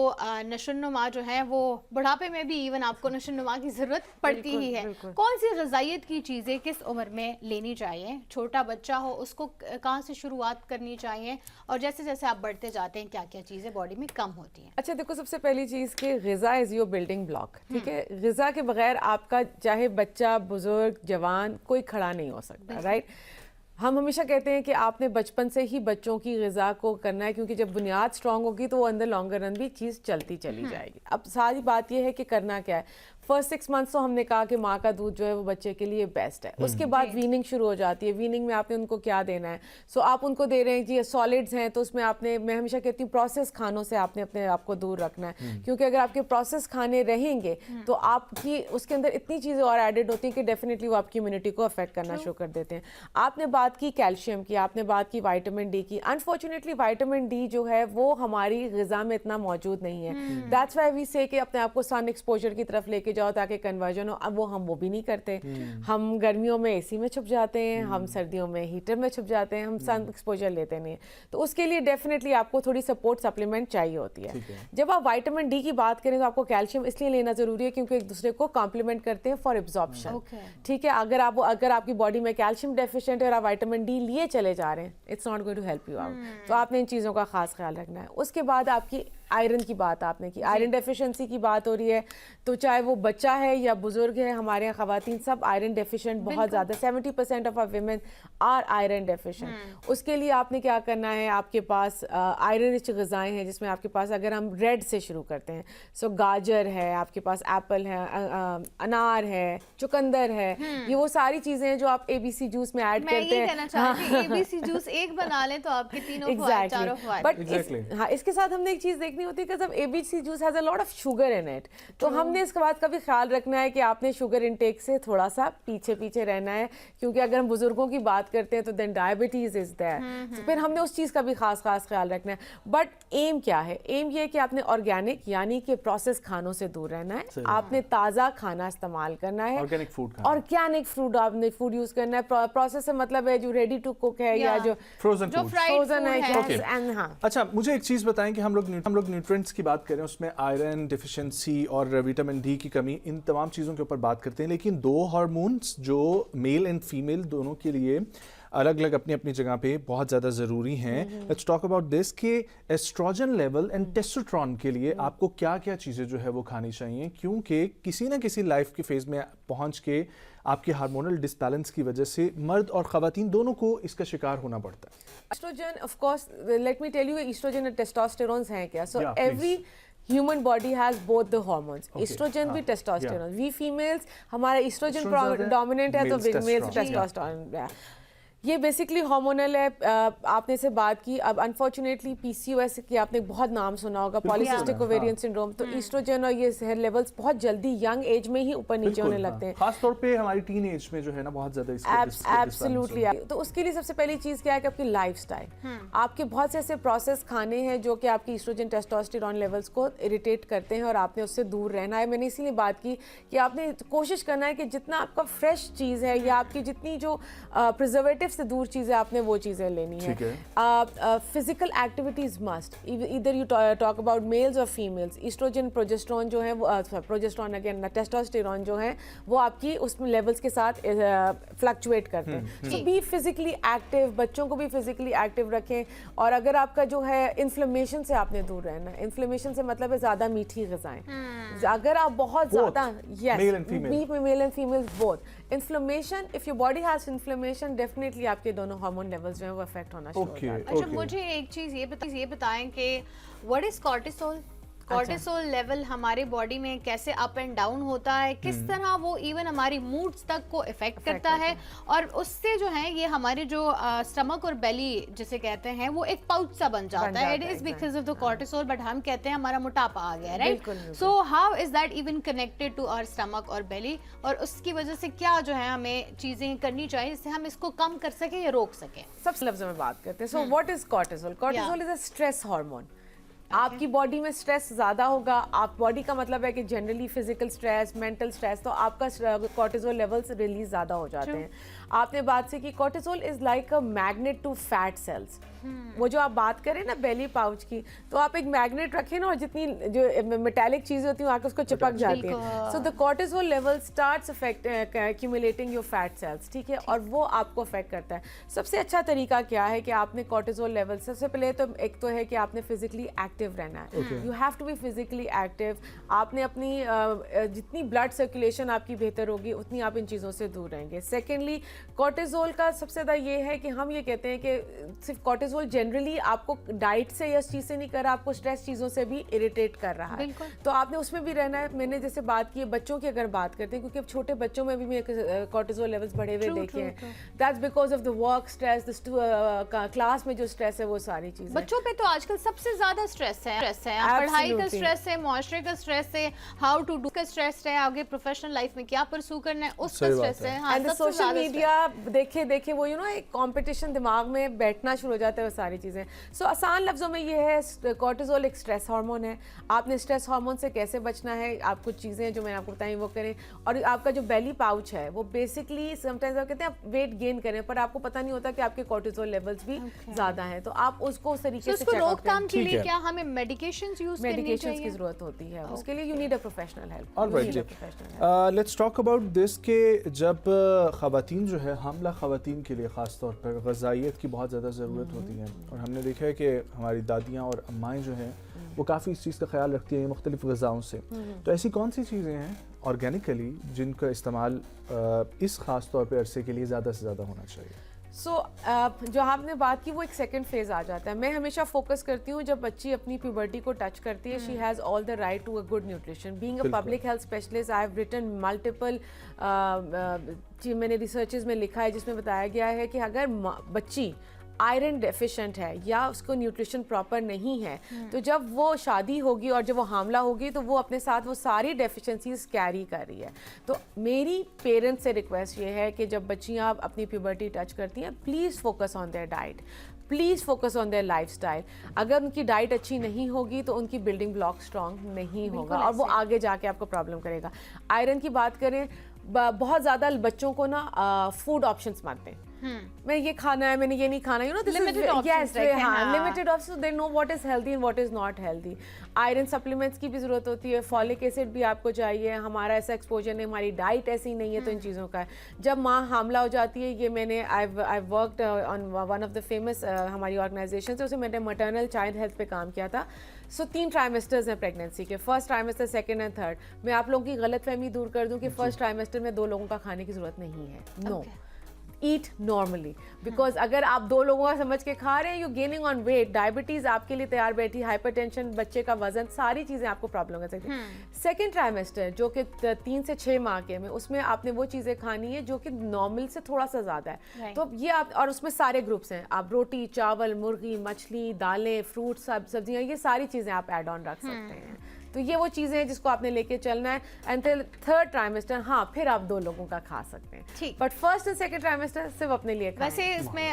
नशोनुमा जो है वो बुढ़ापे में भी इवन आपको नशोनुमा की ज़रूरत पड़ती ही है। कौन सी ग़िज़ाइयत की चीज़ें किस उम्र में लेनी चाहिए? छोटा बच्चा हो उसको कहाँ से शुरुआत करनी चाहिए और जैसे जैसे आप बढ़ते जाते हैं क्या क्या चीज़ें बॉडी में कम होती हैं? अच्छा देखो, सबसे पहली चीज़ कि ग़िज़ा इज़ योर बिल्डिंग ब्लॉक, ठीक है। ग़िज़ा के बगैर आपका चाहे बच्चा, बुजुर्ग, जवान, कोई खड़ा नहीं हो सकता, राइट। हम हमेशा कहते हैं कि आपने बचपन से ही बच्चों की ग़िज़ा को करना है, क्योंकि जब बुनियाद स्ट्रांग होगी तो वो अंदर लॉन्गर रन भी चीज़ चलती चली जाएगी। अब सारी बात ये है कि करना क्या है। फर्स्ट 6 मंथ्स तो हमने कहा कि माँ का दूध जो है वो बच्चे के लिए बेस्ट है। उसके बाद वीनिंग शुरू हो जाती है। वीनिंग में आपने उनको क्या देना है? सो आप उनको दे रहे हैं जी सॉलिड्स हैं, तो उसमें आपने, मैं हमेशा कहती हूँ, प्रोसेस खानों से आपने अपने आप को दूर रखना है, क्योंकि अगर आपके प्रोसेस खाने रहेंगे तो आपकी उसके अंदर इतनी चीज़ें और एडेड होती हैं कि डेफिनेटली वो आपकी इम्यूनिटी को अफेक्ट करना शुरू कर देते हैं। आपने बात की कैल्शियम की, आपने बात की विटामिन डी की। अनफॉर्चुनेटली विटामिन डी जो है वो हमारी ग़िज़ा में इतना मौजूद नहीं है। दैट्स व्हाई वी से कि अपने आप को सन एक्सपोजर की तरफ लेके जाओ ताकि कन्वर्जन हो। अब वो भी नहीं करते। हम गर्मियों में एसी में छुप जाते हैं, हम सर्दियों में हीटर में छुप जाते हैं, हम सन एक्सपोजर लेते नहीं। तो उसके लिए डेफिनेटली आपको थोड़ी सपोर्ट सप्लीमेंट चाहिए होती है। जब आप विटामिन डी की बात करें तो आपको कैल्शियम इसलिए लेना जरूरी है क्योंकि एक दूसरे को कॉम्प्लीमेंट करते हैं फॉर एब्जॉर्प्शन, ठीक है। अगर आपकी बॉडी में कैल्शियम डेफिशिएंट है और आप विटामिन डी लिए चले जा रहे हैं, it's not going to help you out. तो आपने इन चीज़ों का खास ख्याल रखना है। उसके बाद आपकी आयरन की बात आपने की, आयरन डेफिशिएंसी की बात हो रही है, तो चाहे वो बच्चा है या बुजुर्ग है, हमारे यहाँ खवातीन सब आयरन डेफिशिएंट बहुत ज़्यादा, 70% of our women are iron deficient. उसके लिए आपने क्या करना है, आपके पास आयरन रिच ग़िज़ाएँ हैं जिसमें आपके पास, अगर हम रेड से शुरू करते हैं, सो गाजर है, आपके पास एप्पल है, अनार है, चुकंदर है, ये वो सारी चीज़ें हैं जो आप ABC जूस में ऐड मैं करते ये हैं। कहना चाहती हूँ ABC जूस एक बना लें तो आपके तीनों फायदे, चारों फायदे। बट हाँ, इसके साथ हमने एक चीज़ देखनी होती है कि जब ABC juice has a lot of sugar in it, तो हमने इसके बाद का भी ख्याल रखना है कि आपने शुगर इनटेक से थोड़ा सा पीछे पीछे रहना है, क्योंकि अगर हम बुजुर्गों की बात करते हैं तो देन डायबिटीज़ इज़ देयर, तो फिर हमने उस चीज़ का भी खास ख्याल रखना है। बट एम क्या है? एम ये है कि आपने ऑर्गेनिक यानी कि प्रोसेस खानों से दूर रहना है, आपने ताज़ा खाना इस्तेमाल करना है, ऑर्गेनिक फूड खाना, ऑर्गेनिक फूड आपने फूड यूज़ करना है। प्रोसेस से मतलब है जो रेडी टू कुक है या जो फ्रोजन जो फूड। फ्रोजन है, Okay. एंड हाँ। अच्छा, मुझे एक चीज़ बताएं कि हम लोग न्यूट्रिएंट्स की बात करें, उसमें आयरन डिफिशिएंसी और विटामिन डी की कमी, इन तमाम चीज़ों के ऊपर बात करते हैं, लेकिन दो हार्मोन्स जो मेल एंड फीमेल दोनों के लिए अलग अलग अपनी अपनी जगह पे बहुत ज़्यादा ज़रूरी हैं। लेट्स टॉक अबाउट दिस कि एस्ट्रोजन लेवल एंड टेस्टोस्टेरोन के लिए आपको क्या क्या चीज़ें जो है वो खानी चाहिए, क्योंकि किसी ना किसी लाइफ के फेज़ में पहुंच के आपके हार्मोनल डिसबैलेंस की वजह से मर्द और ख़वातीन दोनों को इसका शिकार होना पड़ता है। Estrogen, of course, let me tell you, estrogen और टेस्टोस्टेरोन्स हैं क्या? So Yeah, please. Every human body has both the hormones, Okay, estrogen भी हाँ, टेस्टोस्टेरोन। वी फीमेल्स, हमारा एस्ट्रोजन Estrogens are डोमिनेंट है तो males मेल्स testosterone, टेस्टोस्टेरोन। ये basically hormonal है। आपने से बात की, अब अनफॉर्चुनेटली PCOS की आपने बहुत नाम सुना होगा, पॉलीसिस्टिक ओवेरियन सिंड्रोम, तो ईस्ट्रोजन और ये हेयर लेवल्स बहुत जल्दी यंग एज में ही ऊपर नीचे होने लगते हैं, खास तौर पे हमारी टीन एज में जो है ना बहुत ज्यादा एब्सोल्युटली। तो उसके लिए सबसे पहली चीज़ क्या है कि आपकी लाइफस्टाइल, आपके बहुत से ऐसे प्रोसेस खाने हैं जो कि आपकी ईस्ट्रोजन टेस्टोस्टेरोन लेवल्स को इरिटेट करते हैं और आपने उससे दूर रहना है। मैंने इसीलिए बात की कि आपने कोशिश करना है कि जितना आपका फ्रेश चीज़ है या आपकी जितनी जो प्रिजर्वेटिव से दूर चीज़ें आपने वो चीज़ें लेनी है। फिजिकल एक्टिविटीज मस्ट, इधर यू टॉक अबाउट मेल्स और फीमेल्स। ईस्ट्रोजन प्रोजेस्टेरोन जो है, प्रोजेस्टेरोन अगेन टेस्टोस्टेरोन जो है वो आपकी उसमें लेवल्स के साथ फ्लक्चुएट करते हैं। सो बी फिजिकली एक्टिव, बच्चों को भी फिजिकली एक्टिव रखें। और अगर आपका जो है इन्फ्लेमेशन से आपने दूर रहना है, इन्फ्लेमेशन से मतलब है ज़्यादा मीठी ग़िज़ाएं। अगर आप बहुत ज़्यादा, Male and female. Male and female both, inflammation, if your body has inflammation, definitely आपके दोनों हार्मोन लेवल्स जो है वो अफेक्ट होना शुरू हो Okay. जाता है। अच्छा, मुझे एक चीज़ ये बताएं कि what is cortisol? Cortisol level हमारे बॉडी में कैसे अप एंड डाउन होता है, किस तरह वो इवन हमारी मूड्स तक को इफेक्ट करता है, और उससे जो है ये हमारे जो स्टमक और बेली जिसे कहते हैं वो एक पाउच सा बन जाता है। It is because of the cortisol, but हम कहते हैं हमारा मोटापा आ गया, right? So how is that even connected to our stomach और बेली, और उसकी वजह से क्या जो है हमें चीजें करनी चाहिए जिससे हम इसको कम कर सके या रोक सके? सबसे लफ्ज़ों में बात करते हैं। So what is cortisol? Cortisol is a stress hormone. आपकी बॉडी में स्ट्रेस ज़्यादा होगा, आप बॉडी का मतलब है कि generally physical stress, mental stress, तो आपका कॉर्टिसोल लेवल्स रिलीज ज़्यादा हो जाते हैं। आपने बात से कि cortisol is like a magnet to fat cells. वो जो आप बात करें ना बेली पाउच की, तो आप एक मैग्नेट रखें ना, और जितनी जो मेटालिक चीज़ें होती हैं आके उसको चिपक जाती हैं। So the cortisol level starts accumulating your fat cells, ठीक है, और वो आपको अफेक्ट करता है। सबसे अच्छा तरीका क्या है कि आपने कॉर्टिसोल लेवल, सबसे पहले तो एक तो है कि आपने फिजिकली एक्टिव रहना है। You have to be physically active. आपने अपनी जितनी ब्लड सर्कुलेशन आपकी बेहतर होगी उतनी आप इन चीज़ों से दूर रहेंगे। सेकेंडली, कॉर्टिसोल का सबसे ज़्यादा ये है कि हम ये कहते हैं कि सिर्फ कॉर्टिसोल जनरली आपको डाइट से या इस चीज़ से नहीं कर रहा, आपको स्ट्रेस चीज़ों से भी इरिटेट कर रहा है, तो आपने उसमें भी रहना है। मैंने जैसे बात की है बच्चों की, अगर बात करते हैं, क्योंकि अब छोटे बच्चों में भी मैं कॉर्टिसोल लेवल्स बढ़े हुए देखे हैं। That's because of the work stress, class में जो स्ट्रेस है वो सारी चीज़ें। बच्चों पे तो आजकल सबसे ज्यादा स्ट्रेस है, पढ़ाई का स्ट्रेस है, मुआशरे का स्ट्रेस है, हाउ टू डू का स्ट्रेस है, आगे प्रोफेशनल लाइफ में क्या परसू करना है उसका स्ट्रेस है। हाँ, एंड सोशल मीडिया देखे देखे वो एक कंपटीशन दिमाग में बैठना शुरू हो जाता है, वो सारी चीज़ें। सो आसान लफ्ज़ों में ये है, कॉर्टिसोल एक स्ट्रेस हार्मोन है। आपने स्ट्रेस हार्मोन से कैसे बचना है, आप कुछ चीज़ें जो मैंने आपको बताई वो करें। और आपका जो बेली पाउच है वो बेसिकली समटाइम्स आप कहते हैं आप वेट गेन करें, पर आपको पता नहीं होता कि आपके कॉर्टिसोल लेवल्स भी ज़्यादा हैं, तो आप उसको उस तरीके से रोकथाम के लिए क्या हमें मेडिकेशंस यूज करनी चाहिए? की ज़रूरत होती है, उसके लिए you need a professional help. Alright, let's talk about this के जब ख़वातीन जो है, हामला ख़वातीन के लिए ख़ास तौर पर ग़िज़ाइयत की बहुत ज़्यादा ज़रूरत होती है, और हमने देखा है कि हमारी दादियाँ और अम्माएँ जो हैं वो काफ़ी इस चीज़ का ख्याल रखती है मुख्तलिफ ग़िज़ाओं से। तो ऐसी कौन सी चीज़ें हैं ऑर्गेनिकली जिनका इस्तेमाल इस ख़ास तौर पे अरसे के लिए ज़्यादा से ज़्यादा होना चाहिए? जो आपने बात की वो एक सेकंड फेज आ जाता है। मैं हमेशा फोकस करती हूँ जब बच्ची अपनी प्यूबर्टी को टच करती है, she has all the right to a good nutrition. Being a public health specialist I have written multiple मैंने रिसर्चेज में लिखा है जिसमें बताया गया है कि अगर बच्ची आयरन डेफिशिएंट है या उसको न्यूट्रिशन प्रॉपर नहीं है तो जब वो शादी होगी और जब वो हामला होगी तो वो अपने साथ वो सारी डेफिशिएंसीज कैरी कर रही है। तो मेरी पेरेंट्स से रिक्वेस्ट ये है कि जब बच्चियां अपनी प्यूबर्टी टच करती हैं, please focus on their diet, please focus on their lifestyle. अगर उनकी डाइट अच्छी नहीं होगी तो उनकी बिल्डिंग ब्लॉक स्ट्रॉन्ग नहीं होगा और वो आगे जाके आपको प्रॉब्लम करेगा। आयरन की बात करें, बहुत ज़्यादा बच्चों को ना फूड ऑप्शंस मत दें। मैं ये खाना है, मैंने ये नहीं खाना, you know this Limited is options रखें, हाँ। Limited options, they know what is healthy and what is not healthy. Iron supplements की भी जरूरत होती है, फॉलिक एसिड भी आपको चाहिए। हमारा ऐसा एक्सपोजर नहीं, हमारी डाइट ऐसी नहीं है, तो इन चीज़ों का है। जब माँ हामला हो जाती है, ये मैंने I worked on one of the famous हमारी ऑर्गेनाइजेशन से, उसे मैंने मटर्नल चाइल्ड हेल्थ पे काम किया था। सो 3 ट्राइमेस्टर्स हैं प्रेगनेंसी के, first trimester, second and third. मैं आप लोगों की गलतफहमी दूर कर दूं कि फर्स्ट ट्राइमेस्टर में 2 लोगों का खाने की जरूरत नहीं है। नो, ईट नॉर्मली, बिकॉज अगर आप 2 लोगों का समझ के खा रहे हैं, you gaining on weight, diabetes आपके लिए तैयार बैठी, हाइपरटेंशन, बच्चे का वजन, सारी चीजें आपको प्रॉब्लम कर सकती है। सेकेंड ट्राइमेस्टर जो कि 3 से 6 माह के में, उसमें आपने वो चीजें खानी है जो कि नॉर्मल से थोड़ा सा ज्यादा है। तो ये आप, और उसमें सारे ग्रुप्स हैं, आप रोटी, चावल, मुर्गी, मछली, दालें, फ्रूट, सब्जियां, ये सारी चीजें आप एड ऑन रख सकते हैं। तो ये वो चीज़ें हैं जिसको आपने लेके चलना है। एंड थर्ड ट्राइमेस्टर, हाँ, फिर आप 2 लोगों का खा सकते हैं, ठीक। But first and second trimester सिर्फ अपने लिए खाएं। वैसे इसमें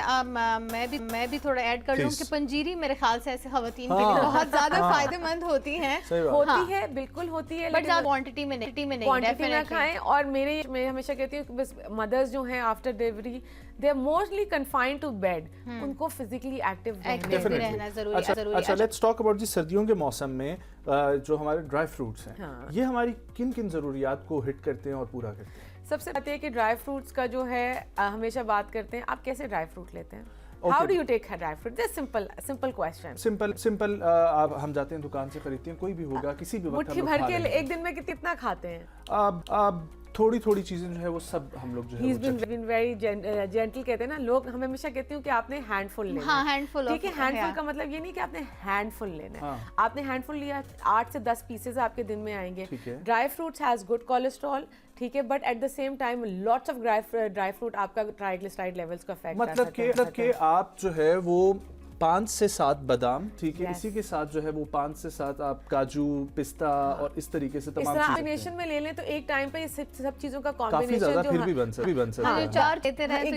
मैं भी थोड़ा ऐड कर लूं कि पंजीरी मेरे ख्याल से ऐसे खवातीन के लिए बहुत ज्यादा फायदेमंद होती हैं। होती है, बिल्कुल होती है, बट ज्यादा क्वांटिटी में नहीं, क्वांटिटी में खाएं। और मैं हमेशा कहती हूँ कि बस मदर्स जो हैं after delivery, they are mostly confined to bed, उनको फिजिकली एक्टिव भी रहना जरूरी है। अच्छा, लेट्स टॉक अबाउट जी सर्दियों के मौसम में जो हमारे ड्राई फ्रूट्स हैं, ये हमारी किन किन ज़रूरियात को हिट करते हैं और पूरा करते हैं? सबसे बात है कि ड्राई फ्रूट्स का जो है हमेशा बात करते हैं, आप कैसे ड्राई फ्रूट लेते हैं? How do you take dry fruit? This simple question. Simple आप हम जाते हैं दुकान से खरीदते हैं, कोई भी होगा, किसी भी वक्त मुट्ठी भर के एक दिन में कितना खाते हैं? अब थोड़ी चीजें जो है वो सब हम लोग जो है He's been very gentle, कहते हैं ना लोग, हम हमेशा कहती हूँ कि आपने हैंडफुल लेना। हाँ, हैंडफुल। ठीक है, हैंडफुल का मतलब ये नहीं कि आपने हैंडफुल लेना है। आपने हैंडफुल लिया, 8 से 10 पीसेस आपके दिन में आएंगे। Dry fruits has good cholesterol, ठीक है, but at the same time lots of dry fruit आपका ट्राइग्लिसराइड लेवल्स को अफेक्ट मतलब कि आप जो है वो 5 से 7 बादाम, ठीक है, इसी के साथ जो है वो 5 से 7 आप काजू, पिस्ता और इस तरीके से तमाम कॉम्बिनेशन में ले लें तो एक टाइम पे ये सब चीजों का काफी कॉम्बिनेशन ज्यादा जो फिर भी बन सकता है। 4 देते रहे तो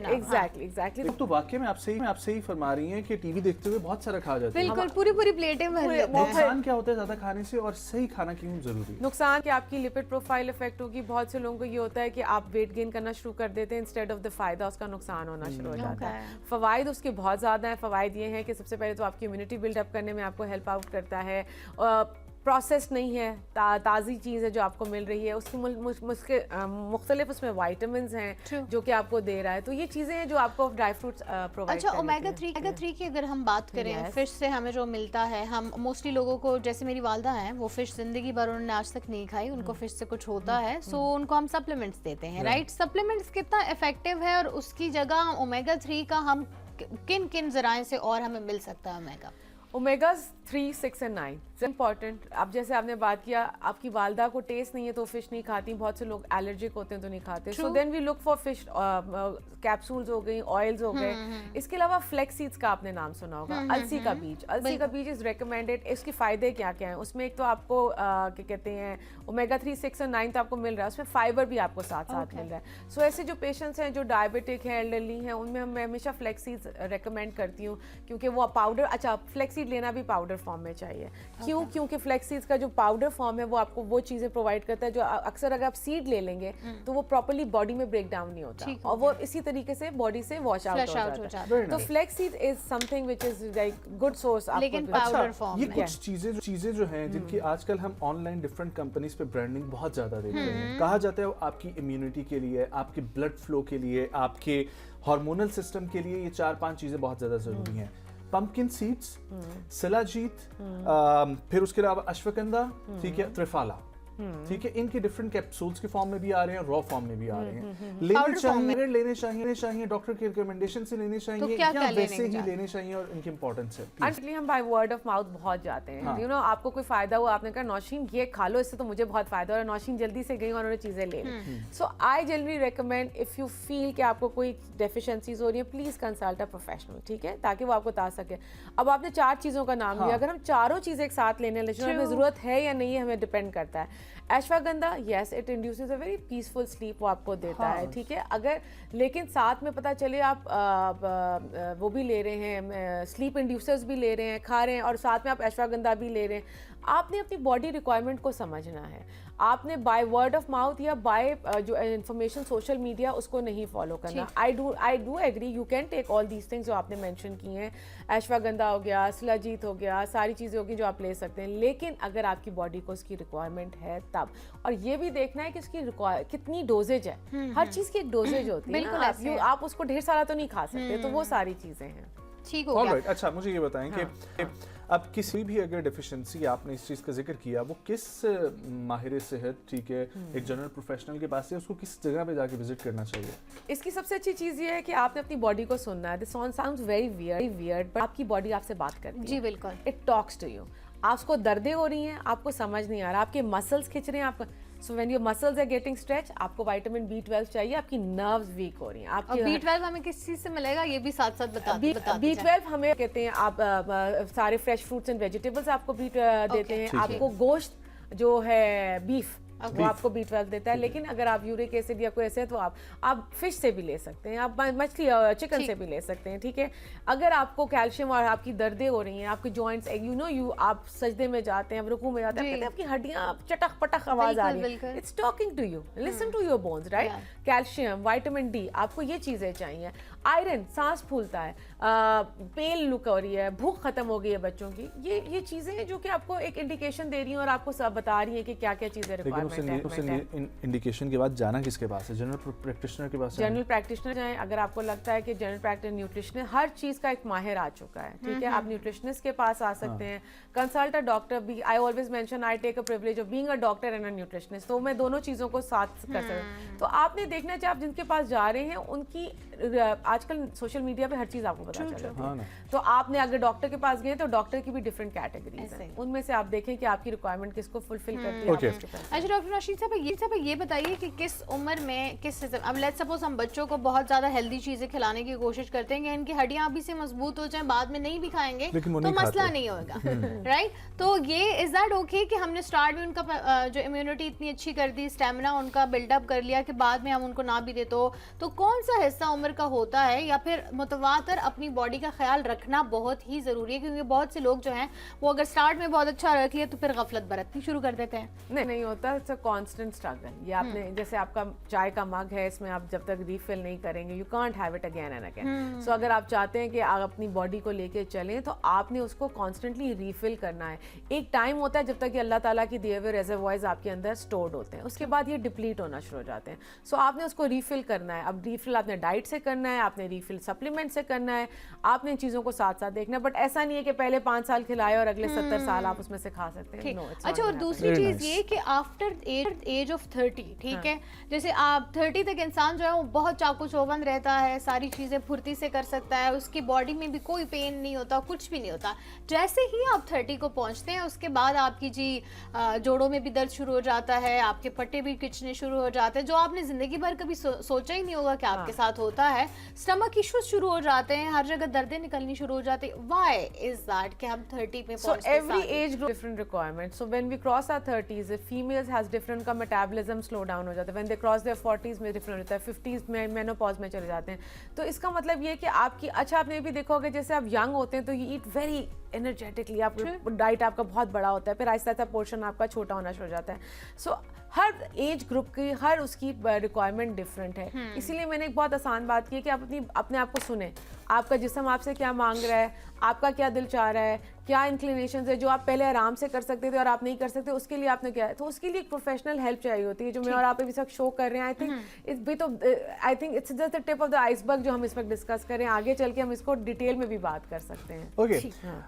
एग्जैक्टली। तो वाकई में आपसे ही फरमा रही हैं कि टीवी देखते हुए बहुत सारा खा जाते हैं। बिल्कुल, पूरी प्लेटें भर लेते हैं। नुकसान क्या होता है ज्यादा खाने से और सही खाना क्यों जरूरी है? नुकसान कि आपकी लिपिड प्रोफाइल इफेक्ट होगी। बहुत से लोगों को ये होता है कि आप वेट गेन करना शुरू कर देते हैं, इंस्टेड ऑफ द फायदा उसका नुकसान होना शुरू हो जाता है। फवाइद उसके बहुत ज़्यादा है। फ़वाइद ये हैं कि सबसे पहले तो आपकी इम्यूनिटी बिल्डअप करने में आपको हेल्प आउट करता है। प्रोसेस नहीं है, ताज़ी चीज़ है जो आपको मिल रही है, उसकी मुख्तलिफ उसमें वाइटामिन हैं जो कि आपको दे रहा है। तो ये चीज़ें हैं जो आपको ड्राई फ्रूट्स प्रोवाइड अच्छा, ओमेगा 3 की अगर हम बात करें, फिश से हमें जो मिलता है, हम मोस्टली लोगों को, जैसे मेरी वालदा हैं, वो फिश जिंदगी भर उन्होंने आज तक नहीं खाई, उनको फिश से कुछ होता है, सो उनको हम सप्लीमेंट्स देते हैं, राइट? सप्लीमेंट्स कितना इफेक्टिव है और उसकी जगह ओमेगा 3 का हम किन किन जराए से और हमें मिल सकता है? ओमेगाज 3, 6 और 9 इम्पॉर्टेंट। अब जैसे आपने बात किया, आपकी वालदा को टेस्ट नहीं है तो फिश नहीं खाती, बहुत से लोग एलर्जिक होते हैं तो नहीं खाते, so then we look for fish capsules हो गई, ऑयल्स हो गए। इसके अलावा फ्लेक्स सीड्स का आपने नाम सुना होगा, अलसी का बीज इज रिकमेंडेड। इसके फायदे क्या क्या हैं? उसमें एक तो आपको क्या कहते हैं, ओमेगा 3, 6 और 9 तो आपको मिल रहा है, उसमें फाइबर भी आपको साथ साथ मिल रहा है। सो ऐसे जो पेशेंट्स हैं जो डायबिटिक हैं, एल्डरली हैं, उनमें मैं हमेशा फ्लेक्स सीड्स रिकमेंड करती हूँ, क्योंकि वो पाउडर, अच्छा फ्लेक्स सीड लेना भी पाउडर फॉर्म में चाहिए। क्यों? क्योंकि फ्लेक्स सीड्स का जो पाउडर फॉर्म है वो आपको वो चीज़ें प्रोवाइड करता है जो अक्सर अगर आप सीड ले लेंगे तो वो प्रॉपर्ली बॉडी में ब्रेक डाउन नहीं होता और वो इसी तरीके से बॉडी से वॉश आउट हो जाता है। तो flax seed is something which is like good source. लेकिन पाउडर फॉर्म ये कुछ चीजें जो हैं जिनकी आजकल हम ऑनलाइन डिफरेंट कंपनीज पे ब्रांडिंग बहुत ज्यादा देखते हैं, कहा जाता है वो आपकी इम्यूनिटी के लिए, आपके ब्लड फ्लो के लिए, आपके हार्मोनल सिस्टम के लिए ये 4-5 चीजें बहुत ज्यादा जरूरी हैं। पंपकिन सीड्स, शिलाजीत, फिर उसके अलावा अश्वगंधा, ठीक है, त्रिफला, ठीक है, इनके डिफरेंट कैप्सूल्स के फॉर्म में भी आ रहे हैं, रॉ फॉर्म में भी आ रहे हैं। लेने चाहिए, लेने चाहिए डॉक्टर की रिकमेंडेशन से लेने चाहिए क्या या वैसे ही लेने चाहिए, और इनकी इंपॉर्टेंस है। एक्चुअली हम बाय वर्ड ऑफ माउथ बहुत जाते हैं, यू नो, आपको कोई फायदा हुआ, आपने कहा नौशीन ये खा लो, इससे तो मुझे बहुत फायदा हो रहा है, नौशीन जल्दी से गई और उन्होंने चीजें ले ली। So I generally recommend, if you feel कि आपको कोई डेफिशिएंसीज हो रही है, प्लीज कंसल्ट अ प्रोफेशनल, ठीक है, ताकि वो आपको बता सके। अब आपने 4 चीजों का नाम लिया, अगर हम चारों चीजें एक साथ लेने लगे, हमें जरूरत है या नहीं है, हमें डिपेंड करता है। Ashwagandha, yes, it induces a very peaceful sleep, वो आपको देता है, ठीक है। अगर लेकिन साथ में पता चले आप वो भी ले रहे हैं, स्लीप इंड्यूसर्स भी ले रहे हैं, खा रहे हैं, और साथ में आप अश्वगंधा भी ले रहे हैं, आपने अपनी बॉडी रिक्वायरमेंट को समझना है। आपने बाय वर्ड ऑफ माउथ या बाय जो इन्फॉर्मेशन सोशल मीडिया, उसको नहीं फॉलो करना। I do agree, you can take all these things जो आपने मेंशन की हैं, अश्वगंधा हो गया, शिलाजीत हो गया, सारी चीज़ें होगी जो आप ले सकते हैं, लेकिन अगर आपकी बॉडी को उसकी रिक्वायरमेंट है तब। और ये भी देखना है कि उसकी कितनी डोजेज है, हर चीज़ की एक डोजेज होती है ना, आप उसको ढेर सारा तो नहीं खा सकते, तो वो सारी चीज़ें हैं। ठीक हो गया। अच्छा, मुझे ये बताएं कि अब किसी भी अगर डेफिशिएंसी, आपने इस चीज़ का जिक्र किया, वो किस माहिर सेहत, ठीक है, एक जनरल प्रोफेशनल के पास से उसको किस जगह पे जाके विजिट करना चाहिए? इसकी सबसे अच्छी चीज़ ये है कि आपने अपनी बॉडी को सुनना है। This sounds very weird, but आपकी बॉडी आपसे बात करती है। जी बिल्कुल, इट टॉक्स टू यू। आपको दर्दें हो रही हैं, आपको समझ नहीं आ रहा, आपके मसल्स खिंच रहे हैं, आपको, so when your muscles are getting stretch, आपको विटामिन B12 चाहिए, आपकी नर्व्स वीक हो रही हैं। आपकी B12 हमें किस चीज से मिलेगा, ये भी साथ साथ बता B12 हमें कहते हैं, आप सारे फ्रेश फ्रूट्स एंड वेजिटेबल्स आपको देते हैं, आपको गोश्त जो है बीफ, वो आपको B12 देता है। लेकिन अगर आप यूरिक एसिड या कोई ऐसे है तो आप फिश से भी ले सकते हैं, आप मछली चिकन से भी ले सकते हैं, ठीक है। अगर आपको कैल्शियम और आपकी दर्दें हो रही हैं, आपके जॉइंट्स, आप सजदे में जाते हैं, आप रुकू में जाते हैं, कहते हैं आपकी हड्डियां चटक पटक आवाज आ रही है, it's talking to you, listen to your bones, right. Calcium, vitamin D, आपको ये चीजें चाहिए। आयरन, सांस फूलता है, पेल लुक हो रही है, भूख खत्म हो गई है बच्चों की, ये चीजें हैं जो कि आपको एक इंडिकेशन दे रही हैं और आपको सब बता रही है कि क्या क्या चीजें रिक्वायरमेंट है। इंडिकेशन के बाद जाना किसके पास है? जनरल प्रैक्टिशनर के पास? जनरल प्रैक्टिशनर जाएं। अगर आपको लगता है कि जनरल प्रैक्टिशनर, न्यूट्रिशनिस्ट, हर चीज का एक माहिर आ चुका है, ठीक है, आप न्यूट्रिशनिस्ट के पास आ सकते हैं। कंसल्ट अ डॉक्टर भी, I always mention, I take a privilege of being a doctor and a nutritionist, तो मैं दोनों चीजों को साथ कर सकती हूँ। तो आपने देखना चाहिए आप जिनके पास जा रहे हैं उनकी, आजकल सोशल मीडिया पे हर चीज आपको पता चल जाती है, तो आपने अगर डॉक्टर के पास गए तो डॉक्टर की भी डिफरेंट कैटेगरीज हैं, उनमें से आप देखें कि आपकी रिक्वायरमेंट किसको फुलफिल करती है। अच्छा डॉक्टर नाशीद साहब, ये बताइए कि किस उम्र में किस, अब लेट्स सपोज हम बच्चों को बहुत ज्यादा हेल्दी चीजें खिलाने की कोशिश करते हैं कि इनकी हड्डियां अभी से मजबूत हो जाएं, बाद में नहीं भी खाएंगे तो मसला नहीं होगा, राइट। तो ये इज दैट ओके कि हमने स्टार्ट में उनका जो इम्यूनिटी इतनी अच्छी कर दी, स्टेमिना उनका बिल्डअप कर लिया कि बाद में हम उनको ना भी दे, तो कौन सा हिस्सा उम्र का होता है, या फिर मुतवातर अपनी बॉडी का ख्याल रखना बहुत ही जरूरी है? क्योंकि बहुत से लोग जो हैं वो अगर स्टार्ट में बहुत अच्छा रख लिया तो फिर गफलत बरतनी शुरू कर देते हैं। नहीं होता, इट्स अ कांस्टेंट स्ट्रगल। ये आपने, जैसे आपका चाय का मग है, इसमें आप जब तक रिफिल नहीं करेंगे, you can't have it again and again. So अगर आप चाहते हैं कि आप अपनी बॉडी को लेके चलें तो आपने उसको कॉन्स्टेंटली रिफिल करना है। एक टाइम होता है जब तक कि अल्लाह ताला की दिए हुए रिजर्वॉयर्स आपके अंदर स्टोर्ड होते हैं, उसके बाद ये डिप्लीट होना शुरू हो जाते हैं। सो आपने उसको रिफिल करना है। अब रिफिल आपने डाइट से करना है, आपने रिफिल सप्लीमेंट से करना है, आपने इन चीज़ों को साथ साथ देखना है। बट ऐसा नहीं है कि पहले 5 साल खिलाए और अगले 70 साल आप उसमें से खा सकते हैं। अच्छा, और दूसरी चीज ये कि आफ्टर एज ऑफ 30, ठीक है, जैसे आप 30 तक इंसान जो है वो बहुत चाकू चौबंद रहता है, सारी चीजें फुर्ती से कर सकता है, उसकी बॉडी में भी कोई पेन नहीं होता, कुछ भी नहीं होता। जैसे ही आप 30 को पहुंचते हैं उसके बाद आपकी जोड़ों में भी दर्द शुरू हो जाता है, आपके पट्टे भी खिंचने शुरू हो जाते हैं, जो आपने जिंदगी भर कभी सोचा ही नहीं होगा कि आपके साथ होता है। स्टमक इश्यूज शुरू हो जाते हैं, हर जगह दर्दें निकलनी शुरू हो जाती है। व्हाई इज दैट कि हम 30 पे पहुंचते हैं? So every age group different requirements. So when we cross our 30s, the females has different का metabolism slow down हो जाता है. When they cross their 40s में different होता है, 50s में menopause में चले जाते हैं. तो इसका मतलब ये है कि आपकी, अच्छा आपने भी देखा होगा जैसे आप यंग होते हैं तो you eat very energetically, आप डाइट आपका बहुत बड़ा होता है, फिर आहिस्ता आहिस्ता पोर्शन आपका छोटा होना शुरू हो जाता है. सो हर एज ग्रुप की हर उसकी रिक्वायरमेंट डिफरेंट है. इसीलिए मैंने एक बहुत आसान बात की है कि आप अपने आप को सुने, आपका जिस्म आपसे क्या मांग रहा है, आपका क्या दिल चाह रहा है, क्या इंक्लिनेशन है जो आप पहले आराम से कर सकते थे और आप नहीं कर सकते, उसके लिए आपने क्या है, तो उसके लिए एक प्रोफेशनल हेल्प चाहिए होती है, जो मैं और आप इस वक्त शो कर रहे हैं। आई थिंक इस भी तो I think it's just the tip of the iceberg जो हम इस वक्त डिस्कस करें, आगे चल के हम इसको डिटेल में भी बात कर सकते हैं। ओके,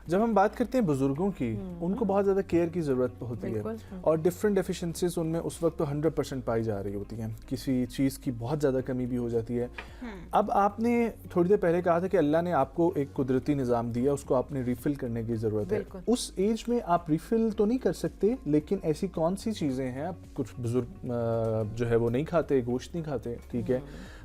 जब हम बात करते हैं बुजुर्गों की, उनको बहुत ज़्यादा केयर की ज़रूरत होती है और डिफरेंट डेफिशिएंसीज उनमें उस वक्त तो 100% पाई जा रही होती हैं, किसी चीज़ की बहुत ज़्यादा कमी भी हो जाती है। अब आपने थोड़ी देर पहले कहा था कि अल्लाह ने आपको एक कुदरती निज़ाम दिया, उसको आपने रिफ़िल करने की ज़रूरत है। उस एज में आप रिफ़िल तो नहीं कर सकते, लेकिन ऐसी कौन सी चीज़ें हैं, आप कुछ बुजुर्ग जो है वो नहीं खाते, गोश्त नहीं खाते, ठीक है,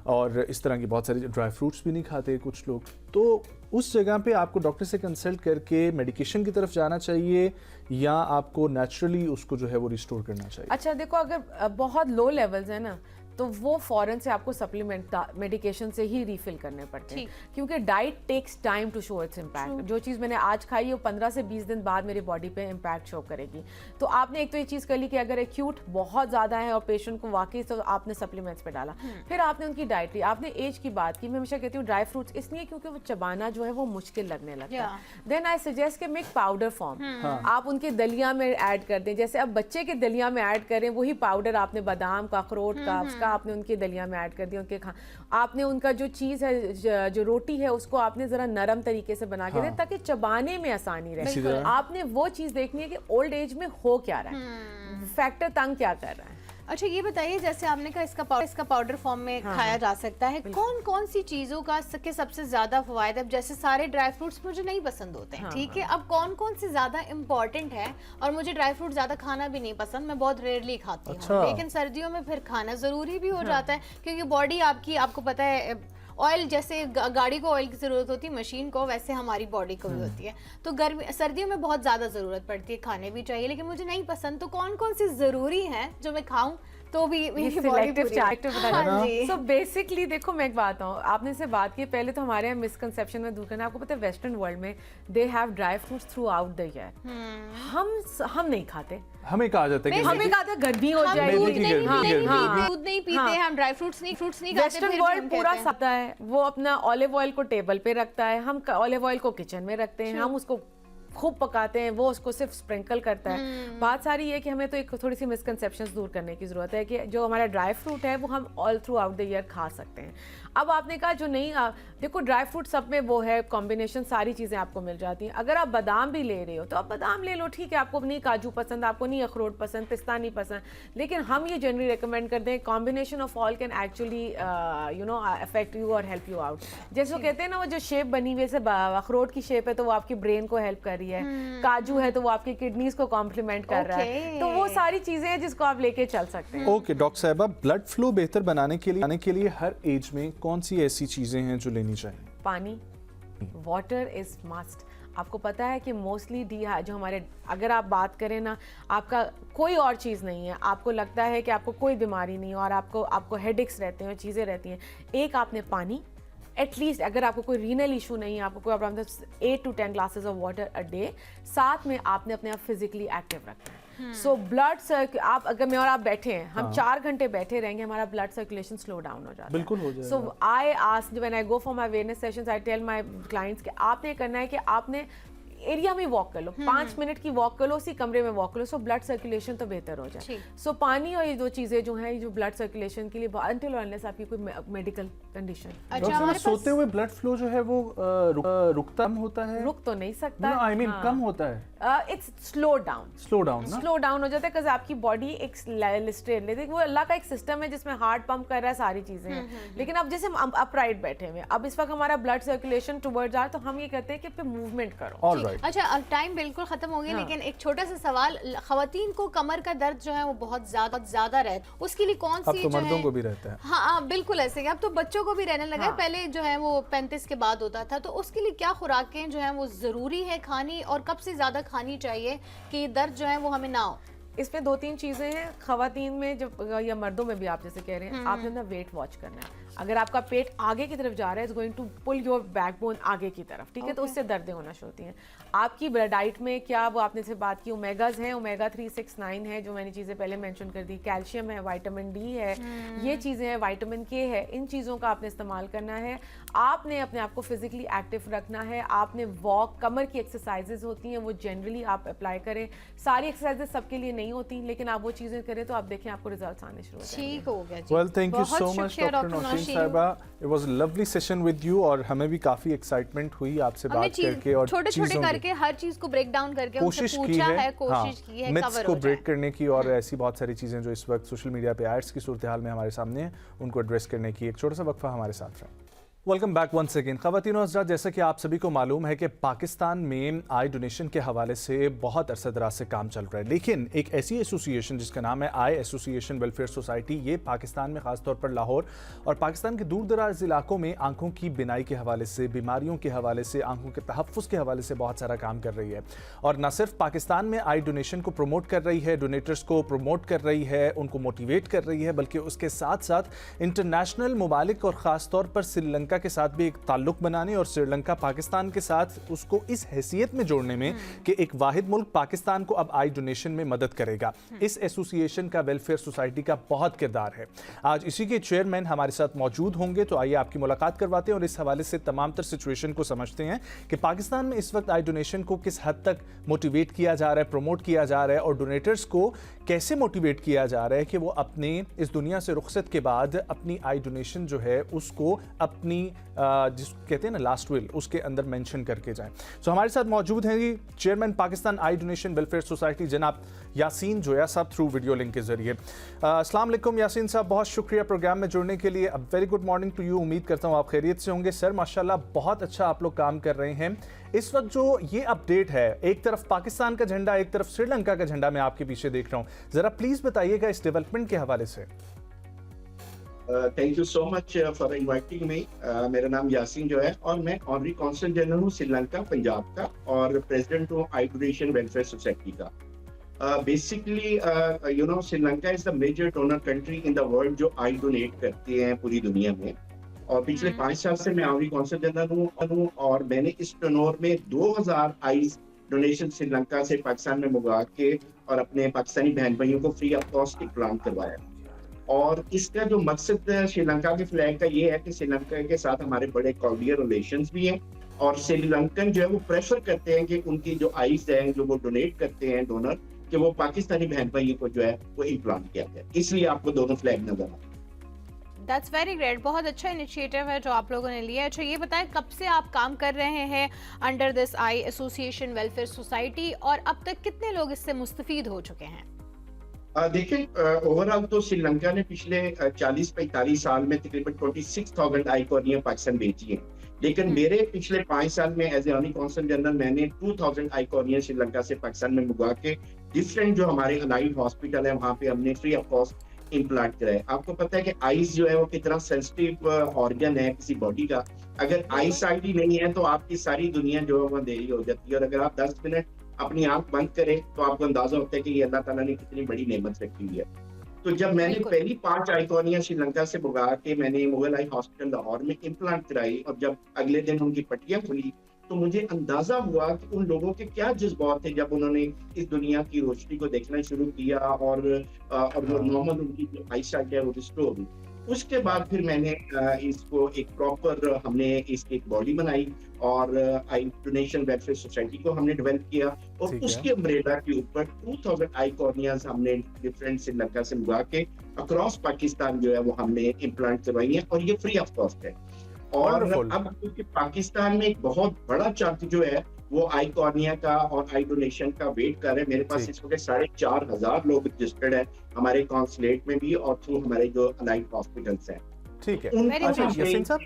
और इस तरह की बहुत सारी ड्राई फ्रूट्स भी नहीं खाते कुछ लोग, तो उस जगह पे आपको डॉक्टर से कंसल्ट करके मेडिकेशन की तरफ जाना चाहिए या आपको नेचुरली उसको जो है वो रिस्टोर करना चाहिए? अच्छा देखो, अगर बहुत लो लेवल्स है ना, तो वो फॉरन से आपको सप्लीमेंट मेडिकेशन से ही रिफिल करने पड़ते हैं, क्योंकि diet takes time to show its impact. जो चीज़ मैंने आज खाई है वो 15 से 20 दिन बाद मेरी बॉडी पे इम्पैक्ट शो करेगी। तो आपने एक तो ये चीज़ कर ली कि अगर एक्यूट बहुत ज़्यादा है और पेशेंट को वाकई, तो आपने सप्लीमेंट्स पे डाला, फिर आपने उनकी डाइट ली, आपने एज की बात की। मैं हमेशा कहती हूँ ड्राई फ्रूट्स इसलिए क्योंकि वो चबाना जो है वो मुश्किल लगने लगता है। देन आई सजेस्ट कि मेक पाउडर फॉर्म, आप उनके दलिया में ऐड कर दें, जैसे अब बच्चे के दलिया में ऐड करें वही पाउडर आपने बादाम का, अखरोट का, उसका आपने उनके दलिया में ऐड कर दिया, उनके आपने उनका जो चीज़ है, जो रोटी है, उसको आपने ज़रा नरम तरीके से बना के दें ताकि चबाने में आसानी रहे। आपने वो चीज़ देखनी है कि ओल्ड एज में हो क्या रहा है, फैक्टर तंग क्या कर रहा है। अच्छा ये बताइए, जैसे आपने कहा इसका पाउडर फॉर्म में खाया जा सकता है, कौन कौन सी चीज़ों का सबसे ज़्यादा फ़वायद है? जैसे सारे ड्राई फ्रूट्स मुझे नहीं पसंद होते हैं, ठीक है, अब कौन कौन से ज़्यादा इम्पॉर्टेंट है? और मुझे ड्राई फ्रूट ज़्यादा खाना भी नहीं पसंद, मैं बहुत रेयरली खाती हूँ, लेकिन सर्दियों में फिर खाना ज़रूरी भी हो जाता है, क्योंकि बॉडी आपको पता है ऑयल, जैसे गाड़ी को ऑयल की ज़रूरत होती है, मशीन को, वैसे हमारी बॉडी को भी होती है। तो सर्दियों में बहुत ज़्यादा ज़रूरत पड़ती है, खाने भी चाहिए, लेकिन मुझे नहीं पसंद। तो कौन कौन सी ज़रूरी हैं जो मैं खाऊं तो भी मेरी बॉडी सो बेसिकली देखो, मैं एक बात हूँ, आपने से बात की, पहले तो हमारे यहाँ मिसकंसेप्शन में दूर करना। आपको पता है वेस्टर्न वर्ल्ड में they have dry fruits through out the year, हम नहीं खाते, हमें कहा जाता है कि हमें कहा था गर्मी हो जाएगी, दूध नहीं पीते, हम ड्राई फ्रूट्स नहीं खाते। वेस्टर्न वर्ल्ड पूरा सादा है, वो अपना ऑलिव ऑयल को टेबल पे रखता है, हम ऑलिव ऑयल को किचन में रखते हैं, हम उसको खूब पकाते हैं, वो उसको सिर्फ स्प्रिंकल करता है। बात सारी ये कि हमें तो एक थोड़ी सी मिसकंसेप्शंस दूर करने की ज़रूरत है कि जो हमारा ड्राई फ्रूट है वो हम all through out the year खा सकते हैं। अब आपने कहा जो नहीं, देखो ड्राई फ्रूट सब में वो है कॉम्बिनेशन, सारी चीज़ें आपको मिल जाती हैं। अगर आप बादाम भी ले रहे हो तो आप बादाम ले लो, ठीक है, आपको नहीं काजू पसंद, आपको नहीं अखरोट पसंद, पिस्ता नहीं पसंद, लेकिन हम ये जनरली रिकमेंड करते हैं combination of all can actually affect you और हेल्प यू आउट। जैसे वो कहते हैं ना, वो जो शेप बनी हुई है, अखरोट की शेप है तो वो आपकी ब्रेन को हेल्प कर रही है, काजू है तो वो आपकी किडनीज को कॉम्प्लीमेंट कर रहा है, तो वो सारी चीजें हैं जिसको आप लेके चल सकते हैं। ओके डॉक्टर साहिबा, ब्लड फ्लो बेहतर बनाने के लिए हर एज में कौन सी ऐसी चीजें हैं जो लेनी चाहिए? पानी, वाटर इज मस्ट। आपको पता है कि मोस्टली जो हमारे, अगर आप बात करें ना, आपका कोई और चीज़ नहीं है, आपको लगता है कि आपको कोई बीमारी नहीं है और आपको हेडेक्स रहते हैं, चीज़ें रहती हैं, एक आपने पानी एटलीस्ट, अगर आपको कोई रीनल इशू नहीं है, आपको कोई problem, 8 to 10 glasses of water a day, साथ में आपने अपने आप फिजिकली एक्टिव रखना है। सो ब्लड आप, अगर मैं और आप बैठे हैं, हम 4 घंटे बैठे रहेंगे, हमारा ब्लड सर्कुलेशन स्लो डाउन हो जाता है, बिल्कुल हो जाएगा। So I ask, when I go for my awareness sessions, I tell my clients कि आपने ये करना है कि आपने एरिया में वॉक कर लो, 5 मिनट की वॉक कर लो, उसी कमरे में वॉक कर लो, सो ब्लड सर्कुलेशन तो बेहतर हो जाए। सो पानी और ये 2 चीजें जो हैं, जो ब्लड सर्कुलेशन के लिए, अनटिल अनलेस आपकी कोई मेडिकल कंडीशन। अच्छा, सोते हुए ब्लड फ्लो जो है वो रुकता होता है? रुक तो नहीं सकता, आई मीन कम होता है, इट्स स्लो डाउन हो जाता है, बिकॉज़ आपकी बॉडी एक लिस्ट्रेन लेती है, वो अल्लाह का एक सिस्टम है जिसमें हार्ट पंप कर रहा है, सारी चीजें हैं। लेकिन अब जैसे हम अपराइट बैठे हुए, अब इस वक्त हमारा ब्लड सर्कुलेशन टुवर्ड्स आर, तो हम ये कहते हैं कि पे मूवमेंट करो। अच्छा, अब टाइम बिल्कुल खत्म हो गया, लेकिन एक छोटा सा सवाल, खवातीन को कमर का दर्द जो है वो बहुत ज्यादा रहता है, उसके लिए कौन सी, तो मर्दों को भी रहता है? हाँ बिल्कुल ऐसे, अब तो बच्चों को भी रहने लगा है, पहले जो है वो 35 के बाद होता था, तो उसके लिए क्या खुराकें जो है वो जरूरी है खानी, और कब से ज्यादा खानी चाहिए कि दर्द जो है वो हमें ना हो? इसमें 2-3 चीजें हैं खवातीन में, जब या मर्दों में भी, आप जैसे कह रहे हैं, आपने अपना वेट वॉच करना है। अगर आपका पेट आगे की तरफ जा रहा है, is going to pull your backbone आगे की तरफ, ठीक है, तो उससे दर्दें होना शुरू होती हैं। आपकी डाइट में क्या, वो आपने से बात की, ओमेगाज हैं, ओमेगा 3, 6, 9 है, जो मैंने चीज़ें पहले मेंशन कर दी, कैल्शियम है, विटामिन डी है, ये चीज़ें हैं, विटामिन के है, इन चीज़ों का आपने इस्तेमाल करना है। आपने अपने आप को फिजिकली एक्टिव रखना है, आपने वॉक, कमर की एक्सरसाइजेज होती हैं वो जनरली आप अप्लाई करें। सारी एक्सरसाइजेज सबके लिए नहीं होती, लेकिन आप वो चीज़ें करें तो आप देखें आपको रिजल्ट्स आने शुरू हो जाएंगे। ठीक हो गया जी। वेल, थैंक यू बहुत सो मच शुक्रिया डॉक्टर डॉक्टर नौशीन नौशीन। साहिबा। It was a lovely session with you और हमें भी काफ़ी एक्साइटमेंट हुई आपसे हमने बात करके और छोटे छोटे चीज़ों की करके हर चीज को ब्रेक डाउन करके उनसे कोशिश की पूछा है, है, कोशिश की है मिथ्स कवर को हो ब्रेक जाए। करने की और ऐसी बहुत सारी चीज़ें जो इस वक्त सोशल मीडिया पे एड्स की सूरत हाल में हमारे सामने है, उनको एड्रेस करने की एक छोटा सा वक्फा हमारे साथ रहा। Welcome back once again. ख़वातीन और हज़रात, जैसा कि आप सभी को मालूम है कि पाकिस्तान में आई डोनेशन के हवाले से बहुत अरसा दराज से काम चल रहा है, लेकिन एक ऐसी एसोसिएशन जिसका नाम है आई एसोसिएशन वेलफेयर सोसाइटी, ये पाकिस्तान में ख़ासतौर पर लाहौर और पाकिस्तान के दूर दराज इलाकों में आंखों की बिनाई के हवाले से, बीमारियों के हवाले से, आंखों के तहफ़्फ़ुज़ के हवाले से बहुत सारा काम कर रही है। और न सिर्फ पाकिस्तान में आई डोनेशन को प्रमोट कर रही है, डोनेटर्स को प्रमोट कर रही है, उनको मोटिवेट कर रही है, बल्कि उसके साथ साथ इंटरनेशनल ममालिक और ख़ास तौर पर श्रीलंका के साथ भी एक ताल्लुक बनाने और श्रीलंका पाकिस्तान के साथ उसको इस हैसियत में जोड़ने में कि एक वाहिद मुल्क पाकिस्तान को अब आई डोनेशन में मदद करेगा। इस एसोसिएशन का वेलफेयर सोसाइटी का बहुत किरदार है। आज इसी के चेयरमैन हमारे साथ मौजूद होंगे, तो आइए आपकी मुलाकात करवाते हैं और इस हवाले से तमाम तर सिचुएशन को समझते हैं कि पाकिस्तान में इस वक्त आई डोनेशन को किस हद तक मोटिवेट किया जा रहा है, प्रमोट किया जा रहा है और डोनेटर्स को कैसे मोटिवेट किया जा रहा है कि वो अपने इस दुनिया से रुखसत के बाद अपनी आई डोनेशन जो है उसको अपनी जिसको कहते हैं ना लास्ट विल, उसके अंदर मेंशन करके जाएं। सो हमारे साथ मौजूद हैं जी chairman Pakistan eye donation welfare society जनाब यासीन जोया साहब थ्रू वीडियो लिंक के जरिए। अस्सलाम वालेकुम यासीन साहब, बहुत शुक्रिया प्रोग्राम में जुड़ने के लिए। अब very good morning to you. उम्मीद करता हूँ आप खैरियत से होंगे। सर माशाल्लाह बहुत अच्छा आप लोग काम कर रहे हैं। इस वक्त जो ये अपडेट है, एक तरफ पाकिस्तान का झंडा, एक तरफ श्रीलंका का झंडा मैं आपके पीछे देख रहा हूँ, जरा प्लीज बताइएगा इस डेवलपमेंट के हवाले से। Thank you so much for inviting me. मेरा नाम यासीन जो है और मैं ऑनरी कॉन्सल जनरल हूँ श्रीलंका पंजाब का और प्रेसिडेंट हूँ आई डोनेशन वेलफेयर सोसाइटी का। Basically you know Sri Lanka is the major donor country in the world जो आई डोनेट करते हैं पूरी दुनिया में। और पिछले 5 साल से मैं ऑनरी कॉन्सल जनरल हूँ और मैंने इस टर्नओवर में 2000 आईज डोनेशन श्रीलंका से पाकिस्तान में मंगवा के और अपने पाकिस्तानी बहन भाइयों को फ्री ऑफ कॉस्ट इम्प्लांट करवाया। और इसका जो मकसद श्रीलंका के फ्लैग का ये है कि श्रीलंका के साथ हमारे बड़े कॉर्डियल रिलेशंस भी हैं और श्रीलंकन जो है वो प्रेफर करते हैं कि उनकी जो आईज हैं जो वो डोनेट करते हैं डोनर, कि वो पाकिस्तानी बहन भाइयों को जो है वो इम्प्लांट किया जाए। इसलिए आपको दोनों फ्लैग नजर आए। दैट्स वेरी ग्रेट, बहुत अच्छा इनिशिएटिव है जो आप लोगों ने लिया है। अच्छा ये बताएं कब से आप काम कर रहे हैं under this I association welfare society और अब तक कितने लोग इससे मुस्तफीद हो चुके हैं? देखिए ओवरऑल तो श्रीलंका ने पिछले 40-45 साल में तकरीबन 26,000 आई कॉर्निया पाकिस्तान भेजी है, लेकिन मेरे पिछले 5 साल में as a honorary consul general मैंने 2000 आई कॉर्निया श्रीलंका से पाकिस्तान में मंगवा के डिफरेंट जो हमारे अलाइड हॉस्पिटल है वहाँ पे हमने फ्री ऑफ कॉस्ट इम्प्लांट कराए। आपको पता है कि आईज जो है वो कितना सेंसिटिव ऑर्गन है किसी बॉडी का। अगर आई साइड ही नहीं है तो आपकी सारी दुनिया जो है वो अंधेरी हो जाती है और अगर आप 10 मिनट अपनी आंख बंद करें तो आपको अंदाजा होता है कि ये अल्लाह ताला ने कितनी बड़ी नेमत रखी हुई है। तो जब मैंने पहली 5 आइकॉनिया श्रीलंका से मंगा के मैंने मुगल आई हॉस्पिटल लाहौर में इम्प्लांट कराई और जब अगले दिन उनकी पट्टियां खुली तो मुझे अंदाजा हुआ कि उन लोगों के क्या जज्बात थे जब उन्होंने इस दुनिया की रोशनी को देखना शुरू किया और वो नॉर्मल उनकी जो आई साइट है वो रिस्टोर हुई। उसके बाद फिर मैंने इसको एक प्रॉपर हमने इसकी एक बॉडी बनाई और आई डोनेशन वेलफेयर सोसाइटी को हमने डेवलप किया और उसके अम्ब्रेला के ऊपर 2000 आई कॉर्नियाज हमने डिफरेंट श्रीलंका से मंगा के अक्रॉस पाकिस्तान जो है वो हमने इम्प्लांट करवाई है और ये फ्री ऑफ कॉस्ट है। और अब क्योंकि पाकिस्तान में एक बहुत बड़ा चंक जो है वो आई कॉर्निया का और आई डोनेशन का वेट कर रहे हैं। मेरे पास इस वक्त 4,500 लोग रजिस्टर्ड हैं हमारे कॉन्सुलेट में भी और थ्रू हमारे जो अलाइड हॉस्पिटल्स हैं। ठीक है। अच्छा यासीन साहब,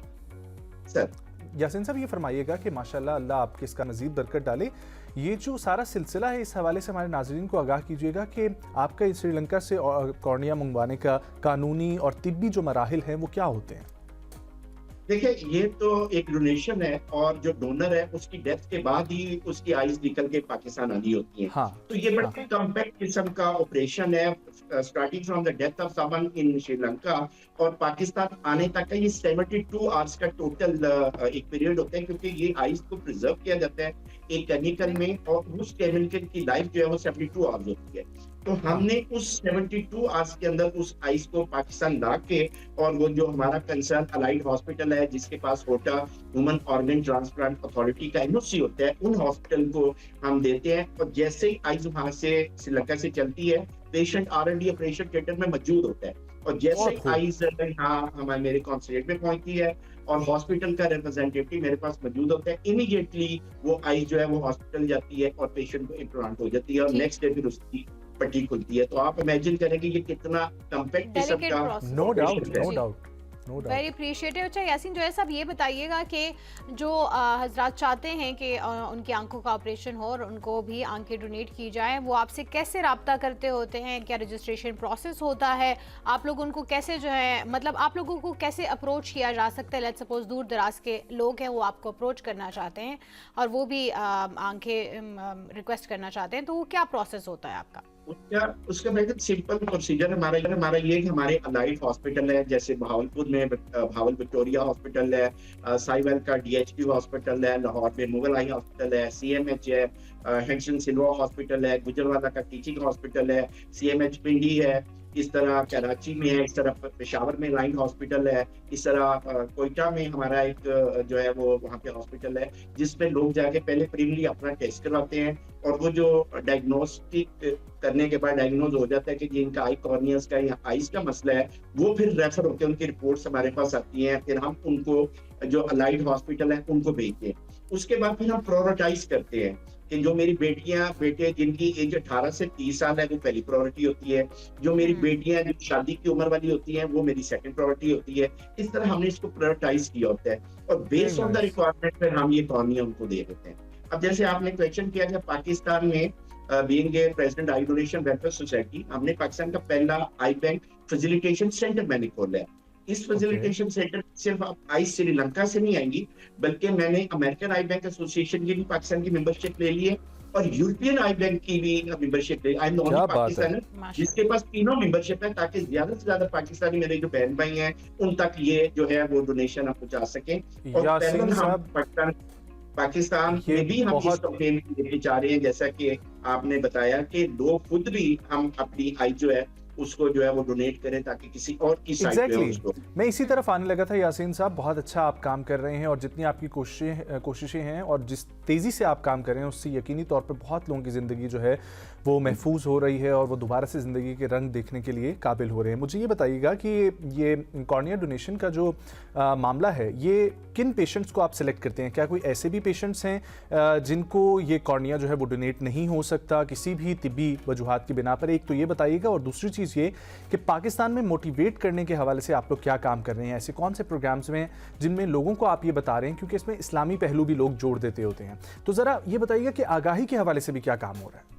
सर यासीन साहब ये फरमाइएगा कि माशाल्लाह अल्लाह आपके इसका मजीद बरकत डाले, ये जो सारा सिलसिला है इस हवाले से हमारे नाज़रीन को आगाह कीजिएगा कि आपका श्रीलंका से कॉर्निया मंगवाने का कानूनी और तिब्बी जो मराहिल हैं वो क्या होते हैं? देखिए, ये तो एक डोनेशन है और जो डोनर है उसकी डेथ के बाद ही उसकी आइज निकल के पाकिस्तान आनी होती है। हाँ, तो ये बड़ा कॉम्पैक्ट किस्म का ऑपरेशन है, starting from the death of someone in Sri Lanka और पाकिस्तान आने तक का ये 72 आवर्स का टोटल एक पीरियड होता है, क्योंकि ये आइस को प्रिजर्व किया जाता है एक केमिकल में और उस केमिकल की लाइफ जो है वो 72 आवर्स होती है। तो हमने उस 72 आवर्स के अंदर उस आइस को पाकिस्तान ला के, और वो जो हमारा कंसर्न अलाइड हॉस्पिटल है जिसके पास होटा ह्यूमन ऑर्गन ट्रांसप्लांट अथॉरिटी का एनओसी होता है, उन हॉस्पिटल को हम देते हैं। और जैसे ही आइस वहां से श्रीलंका से चलती है, पेशेंट R&D ऑपरेशन थिएटर में मौजूद होता है और जैसे ही आइस यहाँ हमारे मेरे कॉन्सुलेट में पहुंचती है और हॉस्पिटल का रिप्रेजेंटेटिव मेरे पास मौजूद होता है, इमीडिएटली वो आइस जो है वो हॉस्पिटल जाती है और पेशेंट को इम्प्लांट हो जाती है और नेक्स्ट डे फिर उसकी पट्टी खुलती है। तो आप इमेजिन करेंगे ये कितना कॉम्पैक्ट किस्म का no doubt, no doubt, no doubt. Very appreciative. अच्छा यासीन जो है साहब, ये बताइएगा कि जो हजरात चाहते हैं कि उनकी आंखों का ऑपरेशन हो और उनको भी आंखें डोनेट की जाए, वो आपसे कैसे रब्ता करते होते हैं? क्या रजिस्ट्रेशन प्रोसेस होता है? आप लोग उनको कैसे जो है, मतलब आप लोगों को कैसे अप्रोच किया जा सकता है? लेट्स सपोज दूर दराज के लोग हैं, वो आपको अप्रोच करना चाहते हैं और वो भी आंखें रिक्वेस्ट करना चाहते हैं, तो वो क्या प्रोसेस होता है आपका? उसका बहुत सिंपल प्रोसीजर हमारा ये कि हमारे अलाइड हॉस्पिटल है, जैसे बहावलपुर में भावल विक्टोरिया हॉस्पिटल है, साहिवाल का DHQ हॉस्पिटल है, लाहौर में मुगल आई हॉस्पिटल है, CMH है, हेंसन सिल्वा हॉस्पिटल है, गुजरवाला का टीचिंग हॉस्पिटल है, CMH पिंडी है, इस तरह कराची में है, इस तरह पेशावर में लाइन हॉस्पिटल है, इस तरह कोयटा में हमारा एक जो है वो वहाँ पे हॉस्पिटल है जिसमें लोग जाके पहले प्रीमियरली अपना टेस्ट करवाते हैं और वो जो डायग्नोस्टिक करने के बाद डायग्नोज हो जाता है कि जिनका आई कॉर्नियस का या आइस का मसला है, वो फिर रेफर होकर उनकी रिपोर्ट्स हमारे पास आती हैं, फिर हम उनको जो अलाइड हॉस्पिटल है उनको भेजते हैं। उसके बाद फिर हम प्रायोरिटाइज करते हैं कि जो मेरी बेटियां बेटे जिनकी एज 18 से 30 साल है वो पहली प्रायोरिटी होती है, जो मेरी बेटियां जो शादी की उम्र वाली होती हैं वो मेरी सेकंड प्रायोरिटी होती है। इस तरह हमने इसको प्रायोरिटाइज किया होता है और बेस्ड ऑन द रिक्वायरमेंट पर हम ये कॉर्निया उनको दे देते हैं। अब जैसे आपने क्वेश्चन किया कि पाकिस्तान में being a president I donation welfare society, हमने पाकिस्तान का पहला आई बैंक फैसिलिटेशन सेंटर मैंने खोला है। इस फैसिलिटेशन सेंटर सिर्फ आप आई श्रीलंका से नहीं आएंगी, बल्कि मैंने अमेरिकन आई बैंक एसोसिएशन की भी पाकिस्तान की मेंबरशिप ले ली है और यूरोपियन आई बैंक की भी मेंबरशिप ले। I am the only Pakistani जिसके पास तीनों मेंबरशिप है, ताकि ज्यादा से ज्यादा पाकिस्तानी मेरे जो बहन भाई हैं उन तक ये जो है वो डोनेशन आप पहुंचा सकें। और पाकिस्तान में भी हम इस कैंपेन लेके जा रहे हैं, जैसा कि आपने बताया कि लोग खुद भी हम अपनी आई जो है उसको जो है वो डोनेट करें ताकि किसी और की साइड पे उसको। मैं इसी तरफ आने लगा था यासीन साहब, बहुत अच्छा आप काम कर रहे हैं और जितनी आपकी कोशिशें हैं और जिस तेज़ी से आप काम कर रहे हैं उससे यकीनी तौर पे बहुत लोगों की ज़िंदगी जो है वो महफूज हो रही है और वो दोबारा से ज़िंदगी के रंग देखने के लिए काबिल हो रहे हैं। मुझे ये बताइएगा कि ये कॉर्निया डोनेशन का जो मामला है, ये किन पेशेंट्स को आप सिलेक्ट करते हैं? क्या कोई ऐसे भी पेशेंट्स हैं जिनको ये कॉर्निया जो है वो डोनेट नहीं हो सकता किसी भी तिब्बी वजूहात की बिना पर? एक तो ये बताइएगा और दूसरी चीज़ ये कि पाकिस्तान में मोटिवेट करने के हवाले से आप लोग क्या काम कर रहे हैं? ऐसे कौन से प्रोग्राम्स में जिनमें लोगों को आप ये बता रहे हैं, क्योंकि इसमें इस्लामी पहलू भी लोग जोड़ देते होते हैं, तो ज़रा ये बताइएगा कि आगाही के हवाले से भी क्या काम हो रहा है?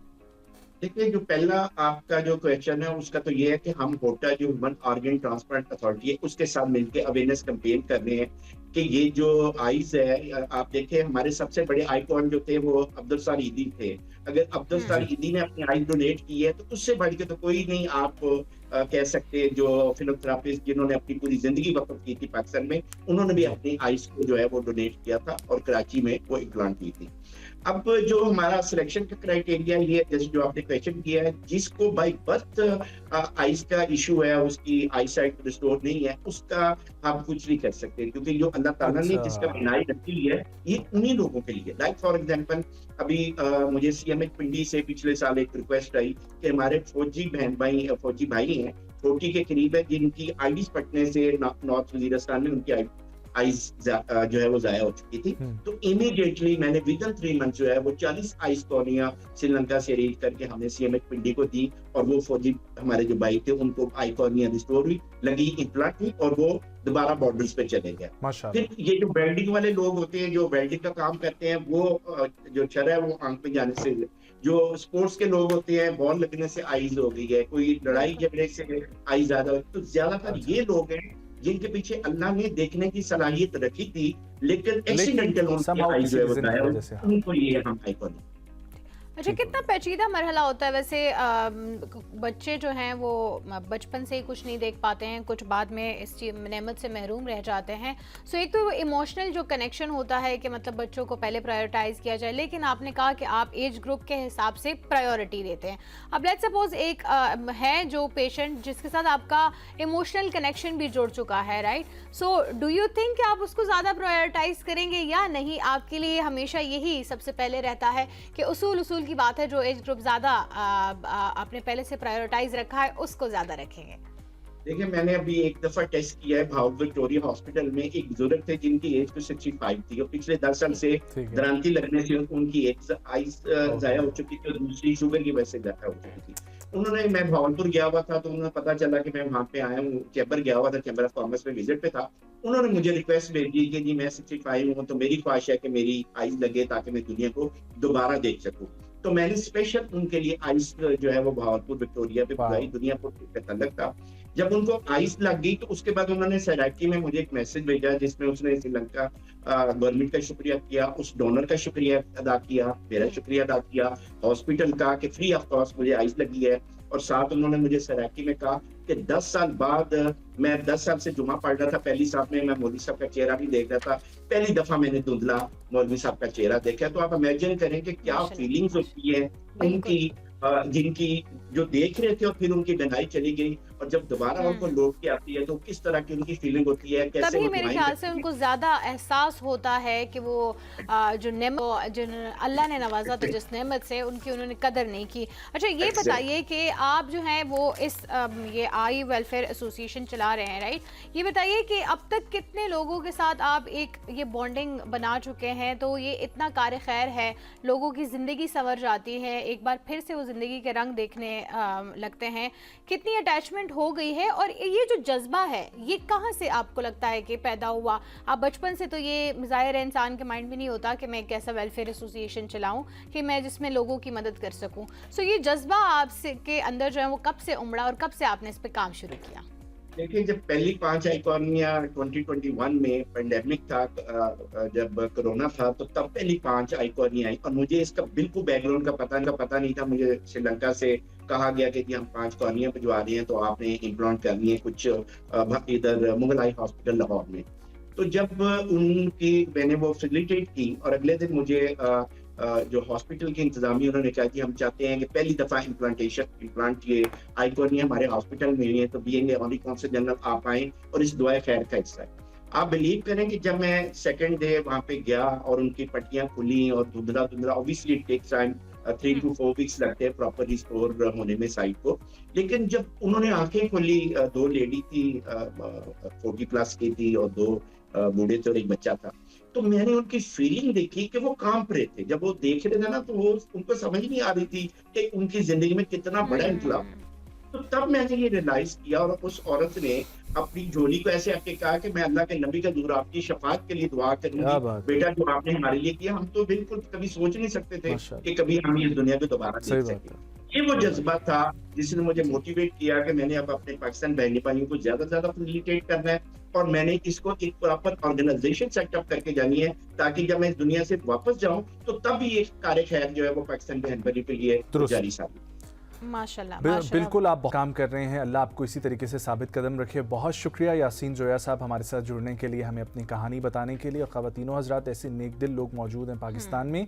देखिए, जो पहला आपका जो क्वेश्चन है उसका तो ये है कि हम होटा जो ह्यूमन ऑर्गन ट्रांसप्लांट अथॉरिटी है उसके साथ मिलकर अवेयरनेस कैंपेन कर रहे हैं कि ये जो आइज है, आप देखें हमारे सबसे बड़े आइकॉन जो थे वो अब्दुल सत्तार ईदी थे। अगर अब्दुल सत्तार ईदी ने अपनी आइज डोनेट की है तो उससे बढ़ के तो कोई नहीं आप कह सकते। जो फिजियोथेरेपिस्ट जिन्होंने अपनी पूरी जिंदगी वक़्फ़ की थी पाकिस्तान में, उन्होंने भी अपनी आइज को जो है वो डोनेट किया था और कराची में वो इम्प्लांट की थी। अब जो हमारा सिलेक्शन का क्राइटेरिया ये जैसे जो आपने क्वेश्चन किया है, जिसको बाय बर्थ आइज का इशू है, उसकी आई साइट रिस्टोर नहीं है, उसका हम कुछ नहीं कर सकते, क्योंकि जो अल्लाह ताला ने जिसका बिनाई रखी है ये उन्हीं लोगों के लिए। लाइक फॉर एग्जांपल अभी मुझे CMH पिंडी से पिछले साल एक रिक्वेस्ट आई कि हमारे फौजी भाई हैं 40 के करीब है जिनकी आईडीज पटने से नॉर्थ वजीरिस्तान में उनकी आइज जो है वो जाया हो चुकी थी। तो इमीडिएटली मैंने विदिन 3 मंथ जो है वो 40 आइज कॉर्निया श्रीलंका से अरेंज करके हमने CMH पिंडी को दी और वो फौजी हमारे जो भाई थे उनको आई कॉर्निया रिस्टोर हुई, लगी इम्प्लांट हुई और वो दोबारा बॉर्डर्स पे चले गए। फिर ये जो वेल्डिंग वाले लोग होते हैं जो वेल्डिंग का काम करते हैं, वो जो चर है वो आंख में जाने से, जो स्पोर्ट्स के लोग होते हैं बॉल लगने से आइज हो गई है, कोई लड़ाई झगड़े से आइज ज्यादा, तो ज्यादातर ये लोग हैं जिनके पीछे अल्लाह ने देखने की सलाहियत रखी थी, लेकिन एक्सीडेंटल somehow उनकी किसी जो है वो reason की गायब, वजह से, हाँ। उनको ये हम आइकॉन। अच्छा, कितना पेचीदा मरहला होता है वैसे। बच्चे जो हैं वो बचपन से ही कुछ नहीं देख पाते हैं, कुछ बाद में इस नेमत से महरूम रह जाते हैं। सो एक तो इमोशनल जो कनेक्शन होता है कि मतलब बच्चों को पहले प्रायोरिटाइज किया जाए, लेकिन आपने कहा कि आप एज ग्रुप के हिसाब से प्रायोरिटी देते हैं। अब लेट्स सपोज एक है जो पेशेंट जिसके साथ आपका इमोशनल कनेक्शन भी जुड़ चुका है, right? So do you think कि आप उसको ज़्यादा प्रायोरिटाइज करेंगे या नहीं? आपके लिए हमेशा यही सबसे पहले रहता है कि उसूल की बात है, जो एज ग्रुप ज्यादा आपने पहले से प्रायोरिटाइज रखा है उसको ज्यादा रखेंगे? देखिए, मैंने अभी एक दफा टेस्ट किया है भाव विक्टोरिया हॉस्पिटल में। एक बुजुर्ग थे जिनकी एज को 65 थी और पिछले 10 साल से द्रांति लगने से उनकी एक आइस जाया हो चुकी थी और दूसरी शुगर की वजह से जाया हो चुकी थी। उन्होंने, मैं भावलपुर गया हुआ था तो उन्हें पता चला कि मैं वहां पे आया हूँ, चैम्बर गया हुआ था, चैम्बर ऑफ कॉमर्स में विजिट पे था। उन्होंने मुझे रिक्वेस्ट भेजी कि जी मैं 65 हूँ तो मेरी ख्वाहिश है कि मेरी आइस लगे ताकि मैं दुनिया को दोबारा देख सकूँ। तो मैंने स्पेशल उनके लिए आइस जो है वो भावलपुर विक्टोरिया पे बुलाई, दुनिया को तल्लक था। जब उनको आइस लग गई तो उसके बाद उन्होंने सैराकी में मुझे एक मैसेज भेजा जिसमें उसने श्रीलंका गवर्नमेंट का शुक्रिया किया, उस डोनर का शुक्रिया अदा किया, मेरा शुक्रिया अदा किया, हॉस्पिटल का कि फ्री ऑफ कॉस्ट मुझे आइस लगी है। और साथ उन्होंने मुझे सैराकी में कहा कि 10 साल बाद, मैं 10 साल से जुमा पढ़ रहा था, पहली साहब में मैं मौलवी साहब का चेहरा भी देख रहा था, पहली दफा मैंने धुंधला मौलवी साहब का चेहरा देखा। तो आप इमेजिन करें कि क्या फीलिंग्स होती है उनकी, जिनकी जो देख रहे थे और फिर उनकी डिनाई चली गई, और जब दोबारा उनको लौट के आती है तो किस तरह की उनकी फीलिंग होती है, कैसे तभी वो मेरे ख्याल से उनको ज्यादा एहसास होता है कि वो जो नेमत जो अल्लाह ने नवाजा तो जिस नेमत से उनकी उन्होंने कदर नहीं की। अच्छा, ये बताइए कि आप जो है वो इस ये आई वेलफेयर एसोसिएशन चला रहे हैं, राइट? ये बताइए कि अब तक कितने लोगों के साथ आप एक ये बॉन्डिंग बना चुके हैं? तो ये इतना कार खैर है, लोगों की ज़िंदगी संवर जाती है, एक बार फिर से वो ज़िंदगी के रंग देखने लगते हैं, कितनी अटैचमेंट हो गई है? और ये जो जज्बा है ये कहाँ से आपको लगता है कि पैदा हुआ? आप बचपन से तो ये ज़ाहिर है इंसान के माइंड में नहीं होता कि मैं एक ऐसा वेलफेयर एसोसिएशन चलाऊं कि मैं जिसमें लोगों की मदद कर सकूं। सो ये जज्बा आपसे के अंदर जो है वो कब से उमड़ा और कब से आपने इस पे काम शुरू किया? देखिए, जब पहली 5 आइकॉनिया 2021 में पेंडेमिक था, जब कोरोना था, तो तब पहली 5 आइकॉनिया आई और मुझे इसका बिल्कुल बैकग्राउंड का पता नहीं था। मुझे श्रीलंका से कहा गया कि हम 5 कॉलोनियां भिजवा रहे हैं तो आपने इम्प्लांट करनी है कुछ इधर मुगल आई हॉस्पिटल लाहौर में। तो जब उनकी मैंने वो फैसिलिटेट की और अगले दिन मुझे जो हॉस्पिटल के इंतजामिया उन्होंने कहा कि हम चाहते हैं कि पहली दफा इम्प्लांट ये आइकॉनिया हमारे हॉस्पिटल में हुई है, तो बीइंग ऑनरी काउंसिल जनरल आप आए और इस दुआ खैर का हिस्सा है। आप बिलीव करें कि जब मैं सेकंड डे वहां पे गया और उनकी पट्टियां खुली और धुंधला obviously it takes time, 3 to 4 weeks लगते हैं प्रॉपर रिस्टोर होने में साइट को। लेकिन जब उन्होंने आंखें खोली, 2 लेडी थी 40 प्लस की थी और 2 बूढ़े थे और एक बच्चा था, तो मैंने उनकी फीलिंग देखी कि वो कांप रहे थे। जब वो देख रहे थे ना तो वो उनको समझ नहीं आ रही थी कि उनकी जिंदगी में कितना बड़ा इनकलाब। तो तब मैंने ये रियलाइज किया और उस औरत ने अपनी झोली को ऐसे आके कहा कि मैं अल्लाह के नबी का दूर आपकी शफात के लिए दुआ करूंगी, बेटा जो आपने हमारे लिए किया हम तो बिल्कुल कभी सोच नहीं सकते थे कि कभी हम इस दुनिया को दोबारा देख सकें। ये वो जज्बा था जिसने मुझे मोटिवेट किया कि मैंने अब अपने पाकिस्तान बहनी भाइयों को ज्यादा से ज्यादा फैसिलिटेट करना है और मैंने इसको एक प्रॉपर ऑर्गेनाइजेशन सेटअप करके जानी है, ताकि जब मैं इस दुनिया से वापस जाऊं तो तब ये कार्य खैर जो है वो पाकिस्तान बहन भाइयों के लिए जारी साबित। माशाल्लाह, बिल्कुल आप काम कर रहे हैं, अल्लाह आपको इसी तरीके से साबित कदम रखे। बहुत शुक्रिया यासीन जोया साहब हमारे साथ जुड़ने के लिए, हमें अपनी कहानी बताने के लिए। और ख़वातीनो हज़रात, ऐसे नेक दिल लोग मौजूद हैं पाकिस्तान में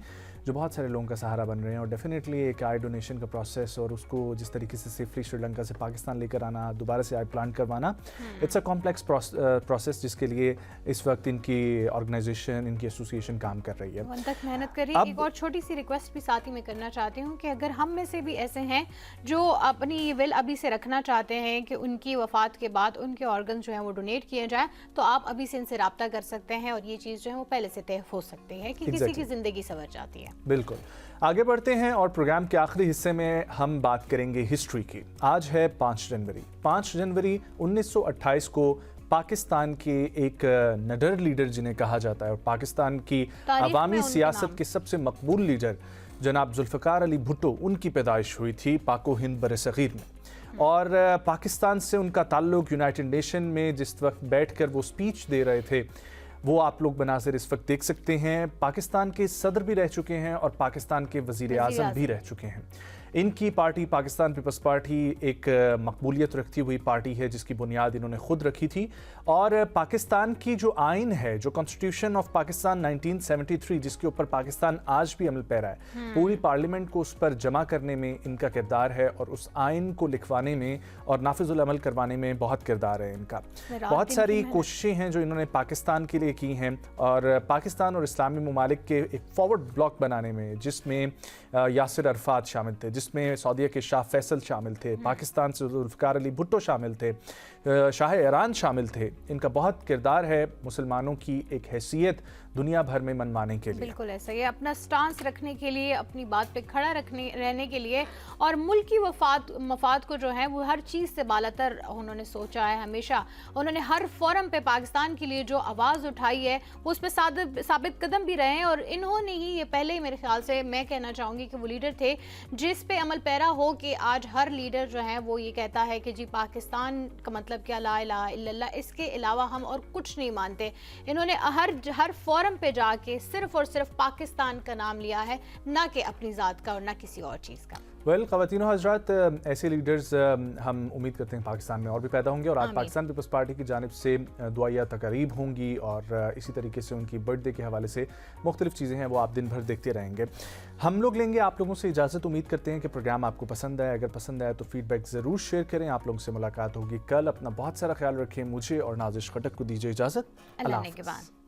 जो बहुत सारे लोगों का सहारा बन रहे हैं और डेफिनेटली एक आई डोनेशन का प्रोसेस और उसको जिस तरीके से सेफली श्रीलंका से पाकिस्तान लेकर आना, दोबारा से आई प्लांट करवाना, इट्स अ कॉम्प्लेक्स प्रोसेस जिसके लिए इस वक्त इनकी ऑर्गेनाइजेशन, इनकी एसोसिएशन काम कर रही है, उन तक मेहनत कर रही है। एक और छोटी सी रिक्वेस्ट भी साथ ही में करना चाहती हूँ कि अगर हम में से भी ऐसे हैं जो अपनी ये विल अभी से रखना चाहते हैं कि उनकी वफात के बाद उनके ऑर्गन जो हैं वो डोनेट किए जाएं, तो आप अभी से इनसे रब्ता कर सकते हैं और ये चीज़ जो है वो पहले से तय हो सकती है कि किसी की ज़िंदगी संवर जाती है। बिल्कुल आगे बढ़ते हैं और प्रोग्राम के आखिरी हिस्से में हम बात करेंगे हिस्ट्री की। आज है 5 जनवरी। 5 जनवरी 1928 को पाकिस्तान के एक नडर लीडर जिन्हें कहा जाता है और पाकिस्तान की अवामी सियासत के सबसे मकबूल लीडर जनाब जुल्फ़िकार अली भुट्टो, उनकी पैदाइश हुई थी पाको हिंद बरसग़ीर में। और पाकिस्तान से उनका ताल्लुक यूनाइटेड नेशन में जिस वक्त बैठकर वो स्पीच दे रहे थे, वो आप लोग मनाज़िर इस वक्त देख सकते हैं। पाकिस्तान के सदर भी रह चुके हैं और पाकिस्तान के वज़ीर आज़म भी रह चुके हैं। इनकी पार्टी पाकिस्तान पीपल्स पार्टी एक मकबूलियत रखती हुई पार्टी है जिसकी बुनियाद इन्होंने खुद रखी थी। और पाकिस्तान की जो आइन है, जो कॉन्स्टिट्यूशन ऑफ पाकिस्तान 1973, जिसके ऊपर पाकिस्तान आज भी अमल पैरा है, पूरी पार्लियामेंट को उस पर जमा करने में इनका किरदार है और उस आइन को लिखवाने में और नाफिजुल अमल करवाने में बहुत किरदार है इनका। बहुत सारी कोशिशें हैं जो इन्होंने पाकिस्तान के लिए की हैं और पाकिस्तान और इस्लामी ममालिक के एक फॉरवर्ड ब्लॉक बनाने में, जिसमें यासिर अरफात शामिल थे, जिसमें सऊदीया के शाह फैसल शामिल थे, पाकिस्तान से जुल्फ़िकार अली भुट्टो शामिल थे, शाह ईरान शामिल थे। इनका बहुत किरदार है मुसलमानों की एक हैसियत दुनिया भर में मनवाने के लिए। बिल्कुल ऐसा ही, अपना स्टांस रखने के लिए, अपनी बात पे खड़ा रहने के लिए और मुल्क की मफाद को जो है वो हर चीज़ से बालातर उन्होंने सोचा है। हमेशा उन्होंने हर फोरम पे पाकिस्तान के लिए जो आवाज़ उठाई है वो उस पर साबित कदम भी रहे हैं। और इन्होंने ही ये पहले ही मेरे ख्याल से मैं कहना चाहूँगी कि वो लीडर थे जिस पे अमल पैरा हो कि आज हर लीडर जो है वो ये कहता है कि जी पाकिस्तान का मतलब क्या, ला इलाहा इल्लल्लाह, इसके अलावा हम और कुछ नहीं मानते। इन्होंने हर फोरम पे जाके सिर्फ और सिर्फ पाकिस्तान का नाम लिया है, ना कि अपनी ज़ात का और ना किसी और चीज़ का। वेल ख़वातीन और हज़रात, ऐसे लीडर्स हम उम्मीद करते हैं पाकिस्तान में और भी पैदा होंगे। और आज पाकिस्तान पीपल्स पार्टी की जानिब से दुआया तकारीब होंगी और इसी तरीके से उनकी बर्थडे के हवाले से मुख्तलिफ चीज़ें हैं वो आप दिन भर देखते रहेंगे। हम लोग लेंगे आप लोगों से इजाज़त। उम्मीद करते हैं कि प्रोग्राम आपको पसंद आए। अगर पसंद आए तो फीडबैक ज़रूर शेयर करें। आप लोगों से मुलाकात होगी कल। अपना बहुत सारा ख्याल रखें। मुझे और नाज़िश खटक को दीजिए इजाज़त। अल्लाह ने के बाद।